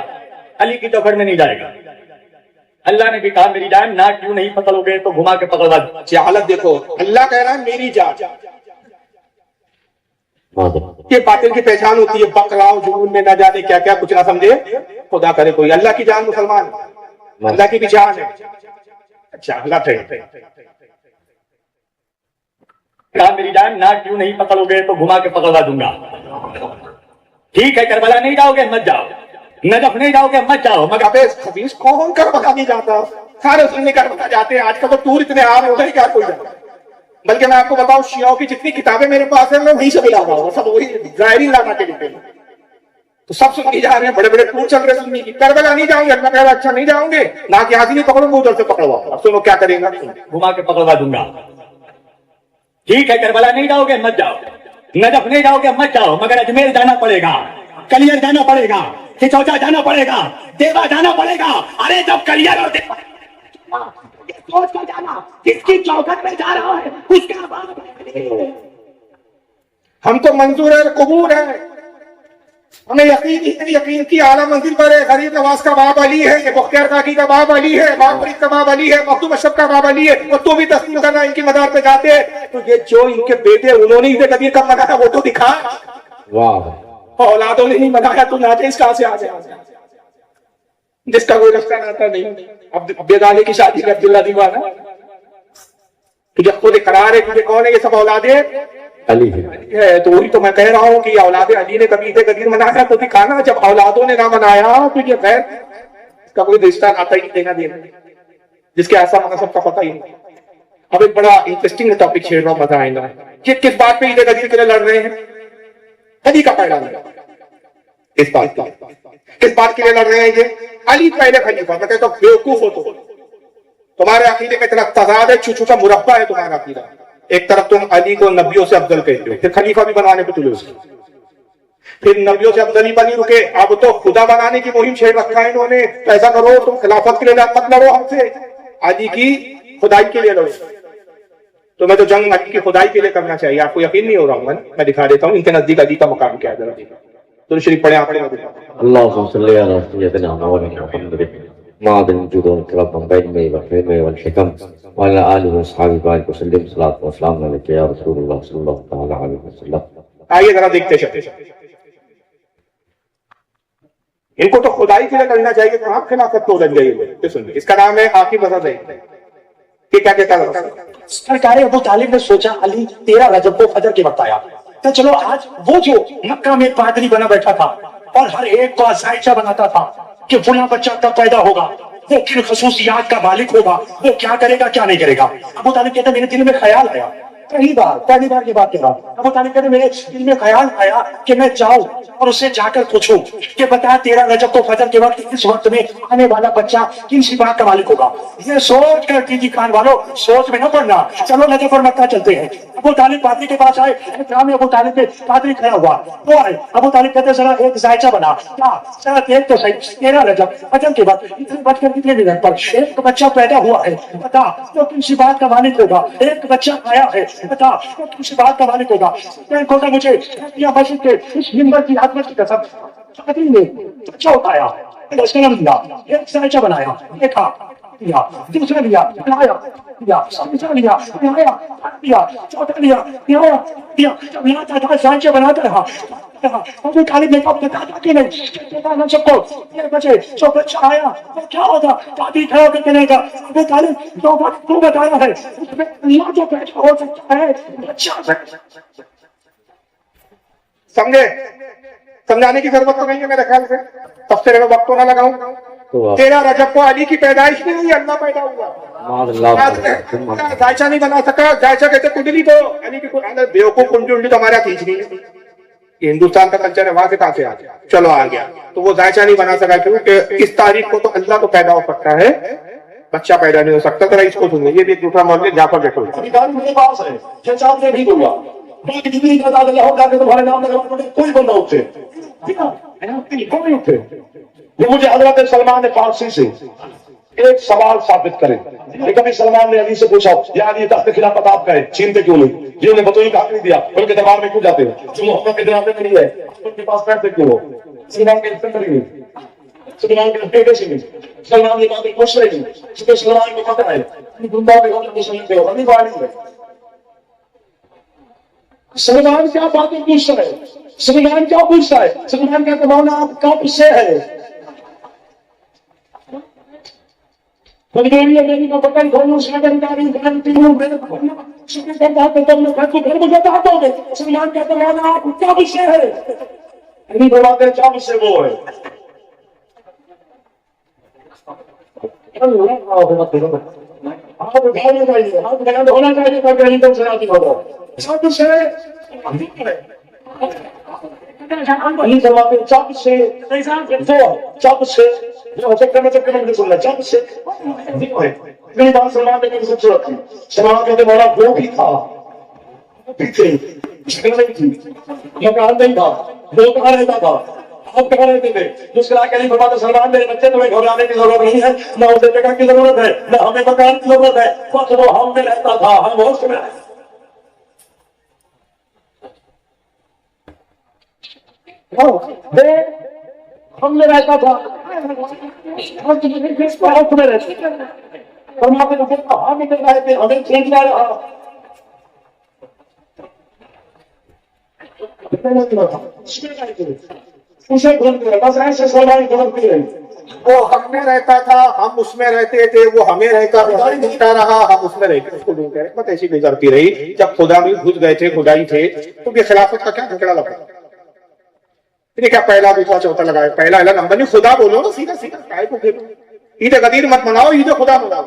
علی کی چوکھٹ میں نہیں جائے گا. اللہ نے بھی کہا میری جان ناک کیوں نہیں پکڑو گے تو گھما کے پکڑوا دو. جہالت دیکھو, اللہ کہہ رہا ہے میری جان. یہ باطل کی پہچان ہوتی ہے, بکراؤ جنون میں نہ جانے کیا کیا کچھ نہ سمجھے. خدا کرے کوئی اللہ کی جان مسلمان, اللہ کی بھی جان ہے. جہالت ہے. کہا میری جان ناک کیوں نہیں پکڑو گے تو گھما کے پکڑوا دوں گا. ٹھیک ہے, کربلا نہیں جاؤ گے مت جاؤ, نجف نہیں جاؤ گے مت جاؤ. مگر خبیث کون کربلا نہیں جاتا؟ سارے سنی کربلا جاتے ہیں. آج کل تو ٹور اتنے آ رہے ہوتے ہیں کیا کوئی جاتا. بلکہ میں آپ کو بتاؤں, شیعوں کی جتنی کتابیں میرے پاس ہیں میں وہیں سے ملا رہا ہوں, سب وہی ظاہری لانا کے لکھتے ہیں. تو سب سنی جا رہے ہیں, بڑے بڑے ٹور چل رہے ہیں سنی کی. کربلا نہیں جاؤں گے, اللہ کہہ رہا اچھا نہیں جاؤں گے, نہ کہ حاضری پکڑوں گے ادھر سے پکڑواؤ. اب سنو کیا کریں گا, گھما کے پکڑوا دوں گا. ٹھیک ہے, کربلا نہیں جاؤ گے مت جاؤ, نجف نہیں جاؤ گے مت جاؤ, مگر اجمیر جانا پڑے گا, کلیئر جانا پڑے گا, کھچوچا جانا پڑے گا, دیوا جانا پڑے گا. ارے جب کلیئر اور دیوا سوچ کر جانا, کس کی چوکھٹ میں جا رہا ہے اس کا باب ہے. ہم تو منظور ہے, قبول ہے, ہمیں یقین کی اعلیٰ منزل پر ہے. غریب نواز کا باب علی ہے, یہ بختیار کاکی کا باب علی ہے, باب فرید کا باب علی ہے, مختوم اشرف کا باب علی ہے, اور تو بھی تسلیم کرنا ان کی مدار پہ جاتے ہیں. تو یہ جو ان کے بیٹے انہوں نے عید غدیر کب منایا وہ تو دکھا. واہ اولادوں نے نہیں منایا تو ناجائز کہاں سے آ گیا؟ جس کا کوئی رشتہ ناتا نہیں. اب بیدانے کی شادی میں عبداللہ دیوانہ تجھے خود اقرار ہے کہ کون ہے یہ سب اولادیں علی ہے. تو وہی تو میں کہہ رہا ہوں کہ یہ اولاد علی نے کبھی قدیر منایا تو دکھانا. جب اولادوں نے نہ منایا تو یہ غیر اس کا کوئی رشتہ ناتا ہی دینا دینا جس کے ایسا مناسب کا پتہ ہی نہیں. اب ایک بڑا انٹرسٹنگ ٹاپک چھیڑ رہا ہوں, مزہ آئے گا. کہ کس بات پہ عید قدیر کے لیے لڑ رہے ہیں؟ علی کا پیدا نہیں. اس بات کس بات کے لیے لڑ رہے ہیں یہ؟ علی پہلے خلیفہ. میں کہتا ہوں بیوقوف ہو تو تمہارے عقیدے کا اتنا تضاد ہے, چھو کا مربع ہے تمہارا عقیدہ. ایک طرف تم علی کو نبیوں سے افضل کہتے ہو, پھر خلیفہ بھی بنانے پہ تلے اسے, پھر نبیوں سے افضل ہی بنی رکے, اب تو خدا بنانے کی مہم چھیڑ رکھا ہے انہوں نے. ایسا کرو تم خلافت کے لیے مت لڑو ہم سے, علی کی خدائی کے لیے لڑو. تمہیں تو جنگ علی کی خدائی کے لیے کرنا چاہیے. آپ کو یقین نہیں ہو رہا ہوں, میں دکھا دیتا ہوں ان کے نزدیک علی کا مقام کیا ہے. ذرا تو شریف پڑھیں آپ. اللهم صل على سيدنا محمد معدن الجود والكرم والعلم والحلم والحكم وعلى آله وأصحابه وبارك وسلم. صلاة والسلام عليك يا رسول الله صلى الله تعالى عليه وسلم. آئیے ذرا دیکھتے چلتے. ان کو تو خدائی کے لیے کرنا چاہیے تو آپ خلافت تو لگ گئی. اس کا نام ہے عاقب رضا. یہ کیا کہتا ہے؟ سرکار ابو طالب نے سوچا علی 13 رجب کو فجر کے وقت آیا تو چلو آج وہ جو مکہ میں پادری بنا بیٹھا تھا اور ہر ایک کو ذائچہ بناتا تھا کہ فلاں بچہ کب پیدا ہوگا, وہ کن خصوصیات کا مالک ہوگا, وہ کیا کرے گا کیا نہیں کرے گا. ابو طالب کہتا میرے دل میں خیال آیا, پہلی بار یہ بات کہہ رہا ہوں. ابو طالب کہتے میرے دل میں خیال آیا کہ میں جاؤں اور اسے جا کر پوچھوں کہ بتا 13 رجب کو فجر کے وقت اس وقت میں آنے والا بچہ کن صفات کا مالک ہوگا. یہ سوچ کر کیجیے کان والوں, سوچ میں نہ پڑنا. چلو نجف اور مکہ چلتے ہیں. ابو طالب پادری کے پاس آئے, احترام ابو طالب پہ پادری کھڑا ہوا, وہ آئے. ابو طالب کہتے ذرا ایک ذائچہ بنا, کیا ذرا دیکھ تو صحیح 13 رجب فجر کے وقت اتنے بج کر کتنے منٹ پر ایک بچہ پیدا ہوا ہے, بتا تو کن صفات کا مالک ہوگا. ایک بچہ آیا ہے, بتا تو کن صفات کا مالک ہوگا. کہتا مجھے یا مسجد کے اس منبر کی عظمت کی قسم پادری نے بچہ اٹھایا, سلام دیا, ایک ذائچہ بنایا, دیکھا دیا, دوسرا لیا, لایا دیا, تیسرا لیا, لایا دیا, چوتھا لیا, لایا دیا. جب لاتا تھا ذائچہ بناتا رہا. ابو طالب نے کب بتایا کہ نہیں سب کو 1 بجے جو بچہ آیا وہ کیا ہوگا. دادی کھڑا کر کے نہیں گا. ابو طالب جو وقت کو بتایا ہے اس میں اللہ جو پیدا ہو سکتا ہے بچہ. سمجھے؟ سمجھانے کی ضرورت تو نہیں ہے میرے خیال سے, تفسیر میں وقت تو نہ لگاؤں. 13 رجب کو علی کی پیدائش نہیں ہوئی, اللہ پیدا ہوا. ذائچہ نہیں بنا سکا. ذائچہ کہتے کنڈلی تو علی کی بیوقوف کنڈلی تو ہمارا کھینچ نہیں ہے. ہندوستان کا کلچر ہے, وہاں سے کہاں سے آ گیا؟ چلو آ گیا. تو وہ ذائچہ نہیں بنا سکا کیونکہ اس تاریخ کو تو اللہ تو پیدا ہو سکتا ہے, بچہ پیدا نہیں ہو سکتا. ذرا اس کو سنیے, یہ بھی ایک دوسرا موضوع جا کر دیکھو. میرے پاس ہے جو چاہتے نہیں دوں گا. تمہارے نام کوئی بندہ اٹھے کوئی اٹھے وہ مجھے حضرت سلمان فارسی سے ایک سوال ثابت کرے. کبھی سلمان نے علی سے پوچھا یار یہ تخت خلافت آپ کا ہے, چھینتے کیوں نہیں؟ جی انہیں بتائیے کہ نہیں دیا, ان کے دربار میں کیوں جاتے ہیں؟ جو محمد کے دربار میں نہیں ہے ان کے پاس بیٹھتے کیوں ہو؟ سلمان کے نہیں, سلمان کے بیٹے سے نہیں, سلمان کی باتیں پوچھ رہے نہیں, کیونکہ سلمان کو پتہ ہے سلمان کیا باتیں پوچھ رہا ہے, سلمان کیا پوچھتا ہے, سلمان کا زمانہ آپ کب سے ہے؟ میری کو پتہ نہیں سلمان کا زمانہ آپ کب سے ہے؟ نہیں بڑھاتے جب سے وہ ہے. ہونا چاہیے سب سے میری بات سلمان نے سب سے رکھی. سلمان کہتے مولا وہ بھی تھا پیچھے مکان نہیں تھا, وہ کہاں رہتا تھا, آپ کہاں رہتے تھے؟ مسکرا کے نہیں فرماتے سلمان میرے بچے تمہیں گھبرانے کی ضرورت نہیں ہے, نہ اسے جگہ کی ضرورت ہے, نہ ہمیں مکان کی ضرورت ہے, بس وہ ہم میں رہتا تھا, ہم ہوش میں رہتے. ہم میں رہتا تھا ہمیں اسے ڈھونڈ کے بس ایسے سوال ڈھونڈتے رہے. وہ ہم میں رہتا تھا, ہم اس میں رہتے تھے, وہ ہمیں رہتا رہا, ہم اس میں رہتے, اس کو ڈھونڈتے رہے. بس ایسی گزرتی رہی. جب خدا میں گھس گئے تھے, خدائی تھے, تو یہ خلافت کا کیا جھگڑا لگا؟ یہ کیا پہلا دوسرا چوتھا لگایا؟ پہلا نمبر نہیں, خدا بولو نا سیدھا سیدھا. کائے کو پھر عید غدیر مت مناؤ, عید خدا مناؤ.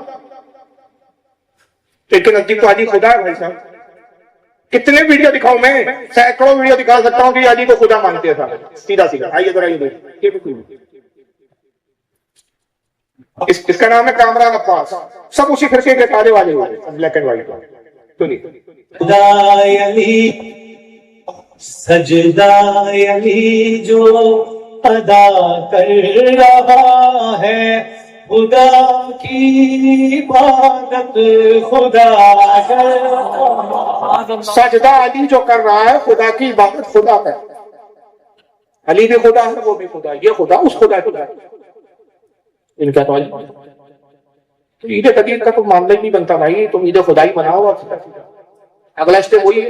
لیکن نزدیک تو علی خدا ہے بھائی صاحب. کتنے ویڈیو دکھاؤں میں؟ سینکڑوں ویڈیو دکھا سکتا ہوں کہ علی کو خدا مانتے ہیں. سیدھا سیدھا آئیے ذرا یہ اس کا نام ہے کامران عباس. سب اسی فرقے کے تالے والے ہوئے, بلیک اینڈ وائٹ والے. سنیے, خدا علی سجدہ علی جو ادا کر رہا ہے, خدا کی عبادت خدا کر رہا ہے. سجدہ علی جو کر رہا ہے, خدا کی عبادت خدا کر. علی بھی خدا ہے, وہ بھی خدا ہے, یہ خدا اس خدا خدا ہے. ان کا تو عید قدیر کا تو معاملہ ہی نہیں بنتا بھائی. تم عید خدائی مناؤ اور اگلا اسٹیپ وہی ہے,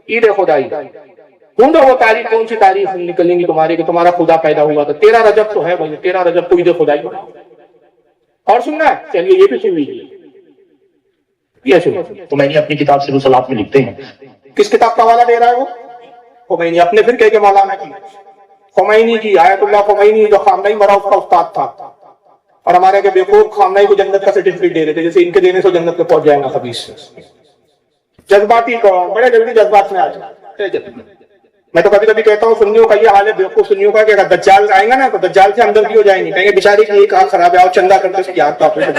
عید خدائی. ڈھونڈو وہ تاریخ, کون سی تاریخ نکلیں گی تمہاری کہ تمہارا خدا پیدا ہوا تھا. 13 رجب تو ہے بھائی, 13 رجب کو عید خدائی مناؤ. اور سننا ہے, چلیے یہ بھی سن لیجیے. یہ سنو, تو میں نے اپنی کتاب سے رسالات میں لکھتے ہیں. کس کتاب کا حوالہ دے رہا ہے وہ؟ خمینی. اپنے پھر کہ مولانا کی, خمینی کی, آیت اللہ خمینی جو خامنئی مرا اس کا استاد تھا. اور ہمارے کے بیوقوف خامنئی کو جنت کا سرٹیفکیٹ دے رہے تھے, جیسے ان کے دینے سے جنت میں پہنچ جائے گا. خبیث جذباتی کو بڑے جلدی جذبات میں آ جائے. میں تو کبھی کبھی کہتا ہوں سنیوں کا یہ حال ہے, بیوقوف سنیوں کا, کہ اگر دجال آئیں گا نا تو دجال سے اندر کی ہو جائیں گے. کہیں گے بیچاری کی ایک آنکھ خراب ہے, اور چندہ کرتے اس کی آنکھ کا آپریشن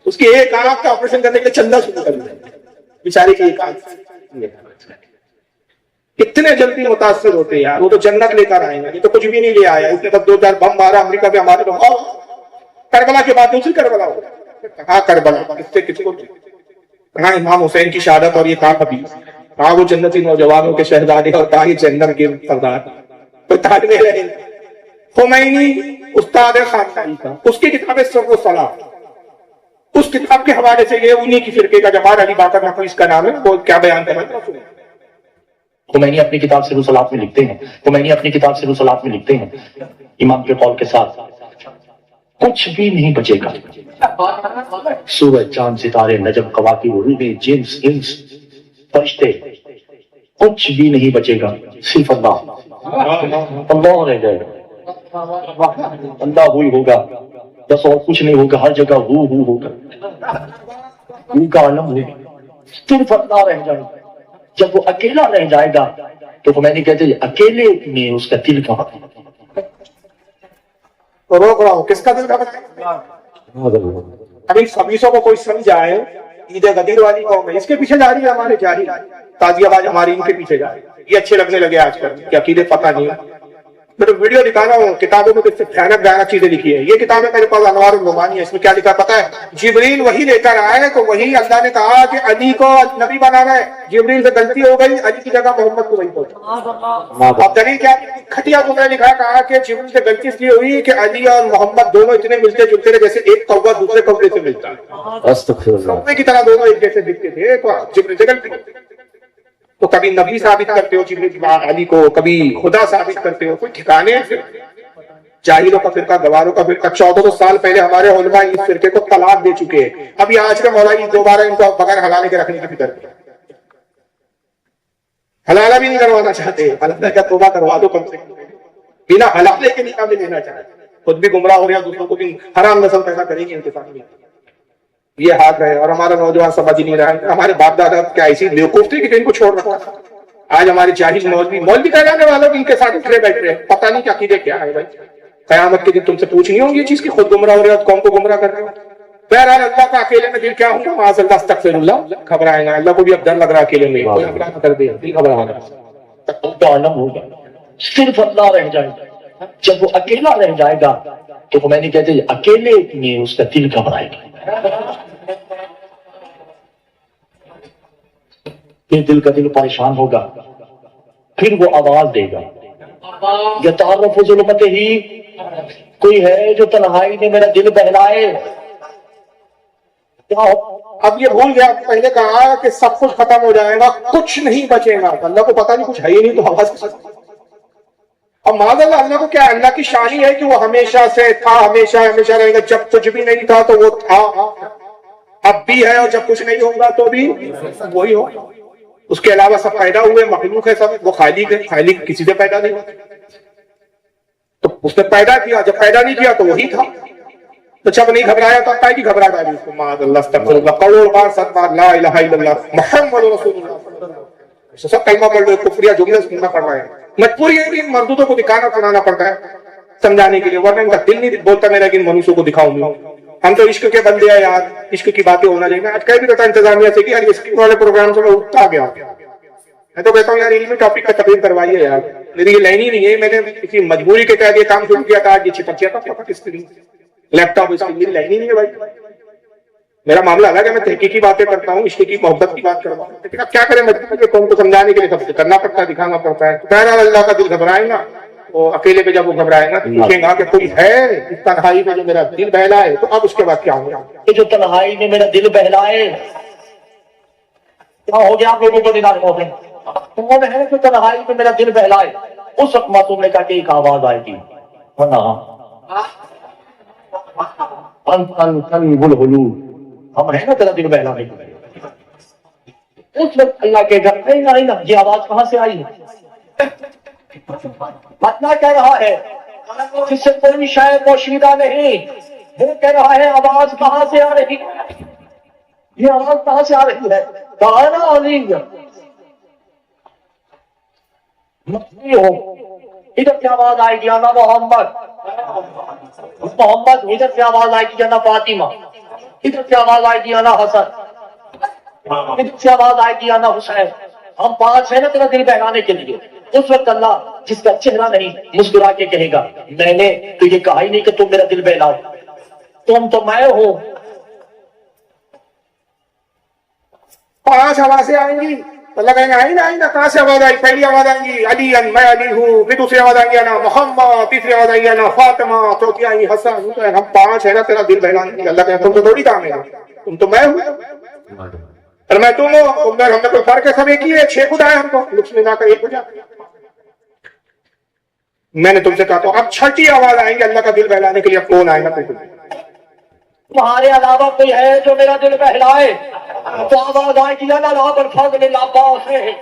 اس کی ایک آنکھ کا آپریشن کرنے کے لیے چندہ شروع کر دیں بیچاری کی ایک آنکھ. کتنے جلدی متاثر ہوتے ہیں یار. وہ تو جنت لے کر آئیں گے, یہ تو کچھ بھی نہیں لے آیا. اس نے بس 2-4 بم مارا امریکہ پہ, ہمارے تو کربلا کے بعد دوسری کربلا ہو. کہاں کربلا, کس سے کسی کو, کہاں امام حسین کی شہادت, اور یہ کہاں حبیب, کہاں وہ جنتی نوجوانوں کے شہزادے, اور کہاں یہ جنت کے سردار. تو تاج میں رہے. خمینی استاد خامنئی کا, اس کی کتاب سر و صلاح, اس کتاب کے حوالے سے یہ انہی کی فرقے کا جمال علی باقر نقوی اس کا نام ہے, وہ کیا بیان کر رہا ہے. خمینی اپنی کتاب سے رسالات میں لکھتے ہیں. خمینی اپنی کتاب سے رسالات میں لکھتے ہیں, امام کے قول کے ساتھ کچھ بھی نہیں بچے گا. سورج, چاند, ستارے, نجم, کواکب, روحیں, جنس, انس, فرشتے, کچھ بھی نہیں بچے گا, صرف اللہ. اللہ رہ جائے گا, اللہ وہی ہوگا, بس اور کچھ نہیں ہوگا. ہر جگہ وہ ہوگا, وہ کا عالم ہوگا, صرف اللہ رہ جائے گا. جب وہ اکیلا رہ جائے گا تو میں نہیں کہتے اکیلے میں اس کا دل کہاں ہے. تو روک رہا ہوں, کس کا دل کہاں ہے؟ ابھی خبیثوں کو کوئی سمجھ آئے, عید غدیر والی قوم ہے, اس کے پیچھے جا رہی ہے ہمارے جاہل تازیہ باز, ہماری ان کے پیچھے جا رہی ہے. یہ اچھے لگنے لگے آج کل کہ عقیدے پتہ نہیں. میں تو ویڈیو دکھا رہا ہوں, کتابوں میں کچھ بھیانک چیزیں لکھی ہے. یہ کتاب ہے میرے پاس, انوار النعمانی ہے. اس میں کیا لکھا پتا ہے؟ جبریل وہی لے کر آئے تو وہی اللہ نے کہا کہ علی کو نبی بنانا ہے. جبریل سے غلطی ہو گئی, علی کی جگہ محمد کو وہی پہنچا. اب دلیل کیا کھٹیا کو میں لکھا, کہا کہ جبریل سے غلطی اس لیے ہوئی کہ علی اور محمد دونوں اتنے ملتے جلتے تھے جیسے ایک کوہ دوسرے کوے سے ملتا ہے. کوے کی طرح دونوں ایک جیسے دکھتے تھے, تو جبریل سے غلطی. تو کبھی نبی ثابت کرتے ہو جبریل علی کو, کبھی خدا ثابت کرتے ہو, کوئی ٹھکانے ہیں. جاہلوں کا فرقہ, گواروں کا فرقہ 1400 سال پہلے ہمارے علماء اس فرقے کو طلاق دے چکے ہیں. اب یہ آج کا مولانا دوبارہ ان کو بغیر حلالے کے رکھنے کی فکر ہے, حلالہ بھی نہیں کروانا چاہتے. حلالہ کا توبہ کروا دو کم سے کم, بنا حلالے کے نکاح بھی لینا چاہتے. خود بھی گمراہ ہو رہے ہیں, دوسروں کو بھی حرام نسل پیدا کریں گے انتظام میں. یہ ہاتھ ہے, اور ہمارا نوجوان سمجھ نہیں رہا ہے. ہمارے باپ دادا کیا ایسی بیوقوف تھے کہ ان کو چھوڑ رکھا تھا. آج ہمارے جاہل مولوی کہلانے والوں بھی ان کے ساتھ اٹھے بیٹھ رہے ہیں. پتہ نہیں کیا عقیدے کیا ہے بھائی. قیامت کے دن تم سے پوچھنی ہوگی یہ چیز کہ خود گمراہ ہو رہے ہو, قوم کو گمراہ کر رہے ہو. بہرحال اللہ کا اکیلے میں دل کیا ہوگا, معاذ اللہ استغفر اللہ, گھبرائے گا. اللہ کو بھی اب ڈر لگ رہا ہے اکیلے میں, کوئی حملہ نہ کر دے, دل گھبرا رہا. تو عالم ہوگا, صرف اللہ رہ جائے گا. جب وہ اکیلا رہ جائے گا تو میں نہیں کہتے اکیلے میں اس کا دل گھبرائے گا. دل کا دل پریشان ہوگا, پھر وہ آواز دے گا, یا تعارف ظلمت ہی, کوئی ہے جو تنہائی میں میرا دل بہلائے. کیا ہو؟ اب یہ بھول گیا، پہلے کہا کہ سب کچھ ختم ہو جائے گا، کچھ نہیں بچے گا، اللہ کو پتا نہیں کچھ ہے ہی نہیں، تو آواز کے ساتھ اب معاذ اللہ کو کیا، اللہ کی شان ہے کہ وہ ہمیشہ سے تھا، ہمیشہ ہمیشہ رہے گا، جب کچھ بھی نہیں تھا تو وہ تھا، اب بھی ہے، اور جب کچھ نہیں ہوگا تو بھی وہی ہوگا۔ اس کے علاوہ سب پیدا ہوئے، مخلوق ہے سب، وہ خالق ہے، خالق کسی سے پیدا نہیں ہوا، تو اس نے پیدا کیا، جب پیدا نہیں کیا تو وہی تھا، تو جب نہیں گھبرایا تو کائے کی گھبراہٹ آ گئی اس کو؟ معاذ اللہ، استغفر اللہ، کروڑ بار 100 بار لا الہ الا اللہ محمد رسول اللہ، سب کلمہ پڑھ لو، کفریہ جملے سننا پڑ رہا ہے، مجبوری ہے کہ ان مردودوں کو دکھانا سنانا پڑتا ہے سمجھانے کے لیے، ورنہ ان کا دل نہیں بولتا میرا کہ ان منوشوں کو دکھاؤں گا۔ ہم تو عشق کے بندے ہیں یار، عشق کی باتیں ہونا چاہیے۔ میں آج کہہ بھی رہتا انتظامیہ سے کہ یار عشق والے پروگرام سے میں اٹھتا گیا، میں تو کہتا ہوں یار علمی ٹاپک کا تقریر کروائیے یار، میری یہ لائن ہی نہیں ہے، میں نے کسی مجبوری کے تحت یہ کام شروع کیا تھا، آج یہ چھپک گیا تھا اسکرین لیپ ٹاپ، اس کی میری لائن ہی نہیں ہے بھائی، میرا معاملہ الگ ہے، میں تحقیقی باتیں کرتا ہوں، عشق کی محبت کی بات کرتا ہوں، لیکن اب کیا کریں، مجبوری کے قوم کو سمجھانے کے لیے سب کچھ کرنا پڑتا ہے، دکھانا پڑتا ہے۔ بہرحال اللہ کا دل گھبرائے گا، وہ اکیلے پہ جب وہ گھبرائے گا پوچھیں گا کہ کوئی ہے اس تنہائی میں جو میرا دل بہلائے، تو اب اس کے بعد کیا ہوگا؟ یہ جو تنہائی نے میرا دل بہلائے، کیا ہو گیا آپ لوگوں کو دماغ میں؟ کون ہے جو تنہائی میں میرا دل بہلائے؟ اس وقت معصوم نے کہا کہ ایک آواز آئے گی، ہم ہیں نا تیرا دل بہلانے کے لیے۔ اس وقت اللہ کے گھر یہ آواز کہاں سے آئی ہے؟ اتنا کہہ رہا ہے جس سے کوئی شاید پوشیدہ نہیں، وہ کہہ رہا ہے آواز کہاں سے آ رہی ہے، یہ آواز کہاں سے آ رہی ہے؟ گانا علی مچھلی ہو، ادھر سے آواز آئے گی انا محمد، محمد، ادھر سے آواز آئے گی انا فاطمہ، ادھر سے آواز آئے گی انا حسن، ادھر سے آواز آئے گی انا حسین، ہم 5 ہیں نا تیرا دل بہلانے کے لیے۔ اس وقت اللہ جس کا چہرہ نہیں مسکرا کے کہے گا میں نے تو یہ کہا ہی نہیں کہ تم میرا دل بہلاؤ، تم تو میں ہوں۔ 5 آوازیں آئیں گی، اللہ کہیں گے آئی نا، کہاں سے آواز آئی؟ پہلی آواز آئیں گی علی، میں علی ہوں، پھر دوسری آواز آئیں گی انا محمد، تیسری آواز آئیں گی انا فاطمہ، چوتھی آئیں گی حسن، ہم 5 ہیں نا تیرا دل بہلانے کے لیے۔ اللہ کہیں تم تو تھوڑی کام ہے، تم تو میں ہوں، اور میں تم ہوں، ہم نے کوئی فرق ہے، سب ایک ہی ہے، 6 خدا ہے ہم کو، لکس میں جا کر ایک ہو جاتے۔ میں نے تم سے کہا تو اب 6ٹھی آواز آئیں گی اللہ کا دل بہلانے کے لیے، اب کون آئے گا؟ تمہارے علاوہ کوئی ہے جو میرا دل بہلائے؟ تو آواز آئے گی انا ابو الفضل العباس ہے،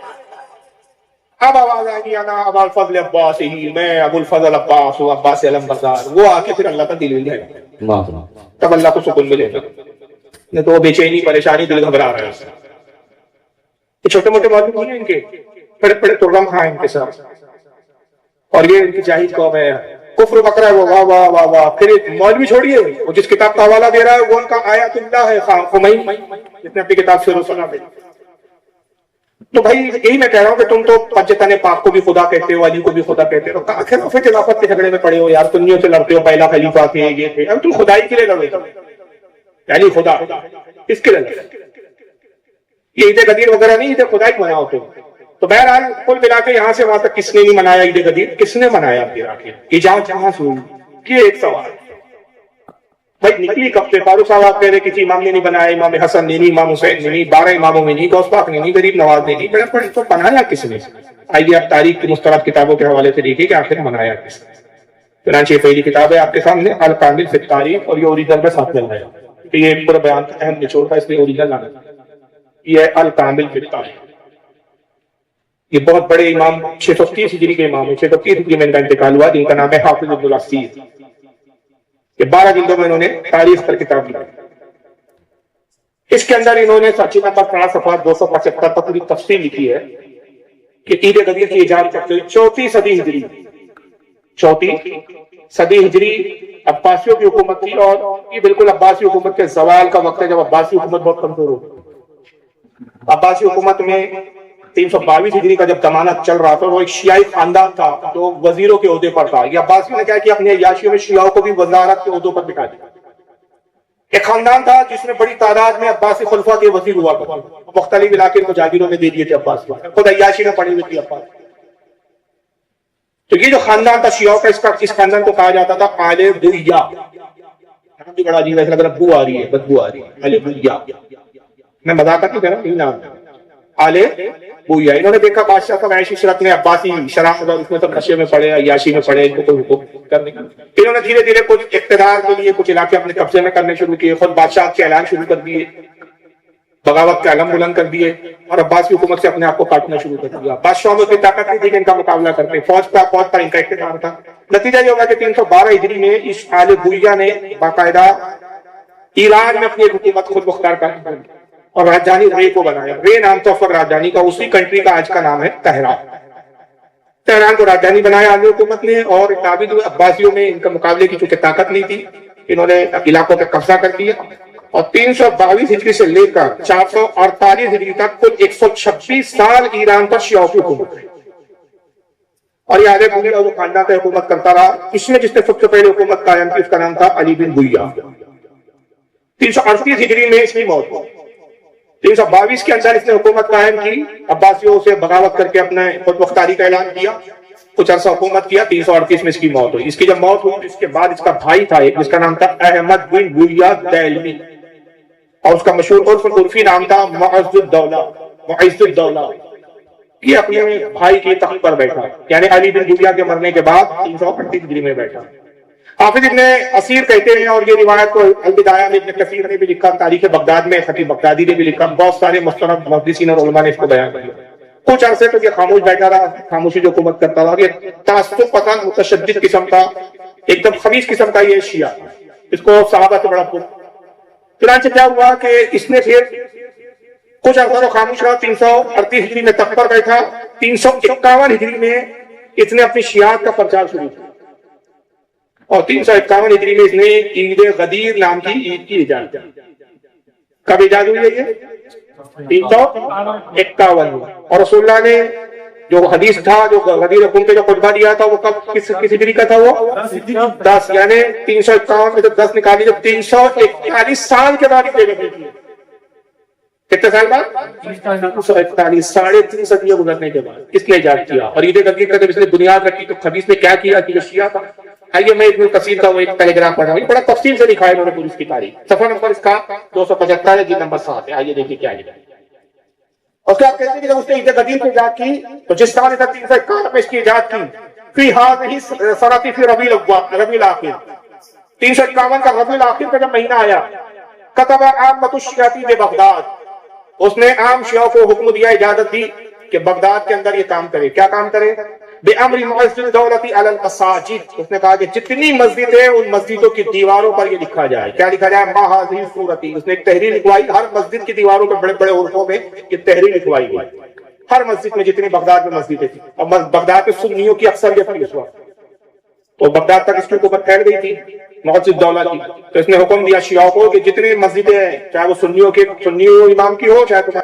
اب آواز آئے گی انا ابو الفضل عباس ہی، میں ابو الفضل عباس ہوں، عباس علم بردار، وہ آ کے پھر اللہ کا دل مل جائے گا، تب اللہ کو سکون ملے گا، نہیں تو وہ بے چینی پریشانی دل گھبرا رہا ہے۔ یہ چھوٹے موٹے موضوع نہیں ہیں ان کے، بڑے بڑے ترغم ہیں ان کے ساتھ، اور یہ ان کی جاہل قوم ہے، کفر بکرا ہے وہ، واہ واہ واہ واہ۔ پھر ایک مولوی چھوڑیے، وہ جس کتاب کا حوالہ دے رہا ہے وہ ان کا آیات اللہ ہے، خمینی جس نے اپنی کتاب سے رسولہ دے۔ تو بھائی یہی میں کہہ رہا ہوں کہ تم تو پنجتن پاک کو بھی خدا کہتے ہو، علی کو بھی خدا کہتے ہو، آخر پھر خلافت کے جھگڑے میں پڑے ہو یار، کنیوں سے لڑتے ہو، پہلا خلیفہ تھے، یہ تھے، اب تم خدائی کے لیے لڑو، یعنی خدا اس کے لیے یہ عید غدیر وغیرہ نہیں، عید خدائی مناؤ تم۔ تو بہرحال کل ملا کے یہاں سے وہاں تک کس نے نہیں منایا عید غدیر؟ کس نے منایا پھر آخر؟ ایجاد جہاں سے ہوئی؟ یہ ایک سوال بھائی نکلی کب سے؟ فاروق صاحب کہہ رہے کسی امام نے نہیں بنایا، امام حسن نے نہیں، امام حسین نے نہیں، 12 اماموں میں نہیں، غوث پاک نے نہیں، غریب نواز نے نہیں، بڑے بڑے تو بنایا کس نے؟ آئیے آپ تاریخ کی مستند کتابوں کے حوالے سے دیکھیے کہ آخر منایا کس نے۔ چنانچہ پہلی کتاب ہے آپ کے سامنے الکامل فی التاریخ، اور یہ اوریجنل میں ساتھ میں لایا، یہ پورا بیان کا اہم نچوڑ تھا، اس لیے اوریجنل لانا، یہ الکامل فی التاریخ۔ یہ بہت بڑے امام 630 ہجری کے امام ہیں، 630 ہجری میں ان کا انتقال ہوا، جن کا نام ہے حافظ ابن العسیر۔ یہ 12 جلدوں میں انہوں نے تاریخ پر کتاب لکھی، اس کے اندر انہوں نے سچی نمبر 60 275 پر پوری تفصیل لکھی ہے کہ عید غدیر کی ایجاد کرتے ہوئے 34 صدی ہجری، 34 صدی ہجری عباسیوں کی حکومت تھی، اور یہ بالکل عباسی حکومت کے زوال کا وقت ہے، جب عباسی حکومت بہت کمزور ہو گئی۔ عباسی حکومت میں 322 ہجری کا جب زمانہ چل رہا تھا، وہ ایک شیعی خاندان تھا جو وزیروں کے عہدے پر تھا۔ یہ عباسیوں نے کیا کیا، اپنے عیاشیوں میں شیعوں کو بھی وزارت کے عہدوں پر بٹھا دیا۔ ایک خاندان تھا جس میں بڑی تعداد میں عباسی خلفاء کے وزیر ہوا کرتے، مختلف علاقے کو جاگیروں میں دے دیے تھے عباس کو، خود عیاشی میں پڑی ہوئی تھی عباس۔ تو یہ جو خاندان تھا شیعوں کا، اس خاندان کو کہا جاتا تھا آل بویہ، بھی بڑا عجیب ہے، ایسا لگ رہا بدبو آ رہی ہے، بدبو آ رہی ہے، آل بویا. میں مذاق نہیں کر رہا، یہی نام ہے آل بویا. انہوں نے دیکھا بادشاہ صاحب عیش عشرت میں عباسی شراب اور اس میں سب نشے میں پڑے، عیاشی میں پڑے، ان کو کوئی حکم کرنے کا. انہوں نے دھیرے دھیرے کچھ اقتدار کے لیے کچھ علاقے اپنے قبضے میں کرنے شروع کیے، خود بادشاہ کے اعلان شروع کر دیے، بغاوت کے علم بلند کر دیے، اور عباسی حکومت سے اپنے آپ کو کاٹنا شروع کر دیا. بادشاہوں میں اتنی طاقت نہیں تھی کہ ان کا مقابلہ کرتے، فوج پر ان کا اقتدار تھا. نتیجہ یہ ہوگا کہ 312 ہجری میں اس آل بویا نے باقاعدہ ایران میں اپنی حکومت خود مختار کر اور راجدھانی رے کو بنایا. رے نام تو افر راجدھانی کا، اسی کنٹری کا آج کا نام ہے تہران. تہران کو راجدھانی بنایا عالی حکومت نے، اور عابد عباسیوں میں ان کا مقابلے کی چونکہ طاقت نہیں تھی، انہوں نے علاقوں پہ قبضہ کر دیا. اور 322 ہجری سے لے کر 448 ہجری تک کل 126 سال ایران پر شیعوں کی حکومت رہی. اور یہ آل بویا جو خاندان کا حکومت کرتا رہا، اس میں جس نے سب سے پہلے حکومت قائم کی اس کا نام تھا علی بن بویا. 338 ہجری میں اس کی موت ہوئی. 322 کے اندر اس نے حکومت قائم کی، عباسیوں سے بغاوت کر کے اپنے خود مختاری کا اعلان کیا، کچھ عرصہ حکومت کیا. 338 میں اس کی موت ہوئی. اس کی جب موت ہوئی اس کے بعد اس کا بھائی تھا ایک، جس کا نام تھا احمد بن بویا دہلوی، اور اس کا مشہور عرفی نام تھا معز الدولہ. معز الدولہ یہ اپنے بھائی کے تخت پر بیٹھا، یعنی علی بن بویا کے مرنے کے بعد 338 ہجری میں بیٹھا. حافظ ابن اسیر کہتے ہیں، اور یہ روایت کو البدایہ میں ابن کثیر نے بھی لکھا، تاریخ بغداد میں خطیب بغدادی نے بھی لکھا، بہت سارے مستند محدثین اور علماء نے اس کو بیان کیا. کچھ عرصے تک یہ خاموش بیٹھا رہا، خاموشی جو حکومت کرتا رہا. یہ تعصب پسند متشدد قسم کا، ایک دم خبیث قسم کا یہ شیعہ، اس کو صحابہ سے بڑا پور. چنانچہ کیا ہوا کہ اس نے پھر کچھ عرصہ خاموش رہا. 338 ہجری میں تخت پر بیٹھا. 351 ہجری میں اس نے اپنی شیعات کا پرچار شروع کیا، اور 351 ہجری میں اس نے عید غدیر نام کی عید کی ایجاد کی. کب ایجاد ہوئی ہے یہ؟ 351 میں. اور رسول اللہ نے جو حدیث تھا، جو غدیر حکم پہ جو خطبہ دیا تھا، وہ کب کس ہجری کا تھا؟ وہ 10، یعنی 351 میں جب 10 نکالی، جب 341 سال کے بعد یہ جگہ دی. کتنے سال بعد؟ 341، 3.5 صدیاں گزرنے کے بعد اس نے ایجاد کیا. اور عید غدیر کا جب اس نے بنیاد رکھی تو خبیث نے کیا کیا کہ جو شیعہ تھا، آئیے میں ابن کثیر کا وہ ایک پیراگراف پڑھ رہا ہوں، بڑا تفصیل سے لکھا ہے انہوں نے پوری اس کی تاریخ. صفحہ نمبر اس کا 275 ہے، جی نمبر 7 ہے. آئیے دیکھیے کیا ہے. اور کیا کہتے ہیں کہ جب اس نے عید غدیر کی ایجاد کی تو جس سال 351 میں اس کی ایجاد کی، فی ہذہ سنۃ فی ربیع الاخر، 351 کا ربیع الاخر کا جب مہینہ آیا، کتب عامۃ الشیعۃ بغداد، اس نے عام شیعوں کو حکم دیا، اجازت دی کہ بغداد کے اندر یہ کام کرے. کیا کام کرے؟ بِأَمْرِ مُعَزِّ الدَّوْلَةِ عَلَى الْمَسَاجِدِ، اس نے کہا کہ جتنی مسجدیں ان مسجدوں کی دیواروں پر یہ لکھا جائے. کیا لکھا جائے؟ مَا هَذِهِ الصُّورَةِ، اس نے ایک تحریر لکھوائی، ہر مسجد کی دیواروں پر بڑے بڑے حروفوں میں یہ تحریر لکھوائی گئی، ہر مسجد میں جتنی بغداد میں مسجدیں تھیں. اور بغداد میں سنیوں کی اکثریت تھی اس وقت، تو بغداد تک اس کی حکومت پھیل گئی تھی معز الدولہ کی. تو اس نے حکم دیا شیعوں کو کہ جتنی مسجدیں ہیں، چاہے وہ سنیوں امام کی ہو، چاہے تمہاری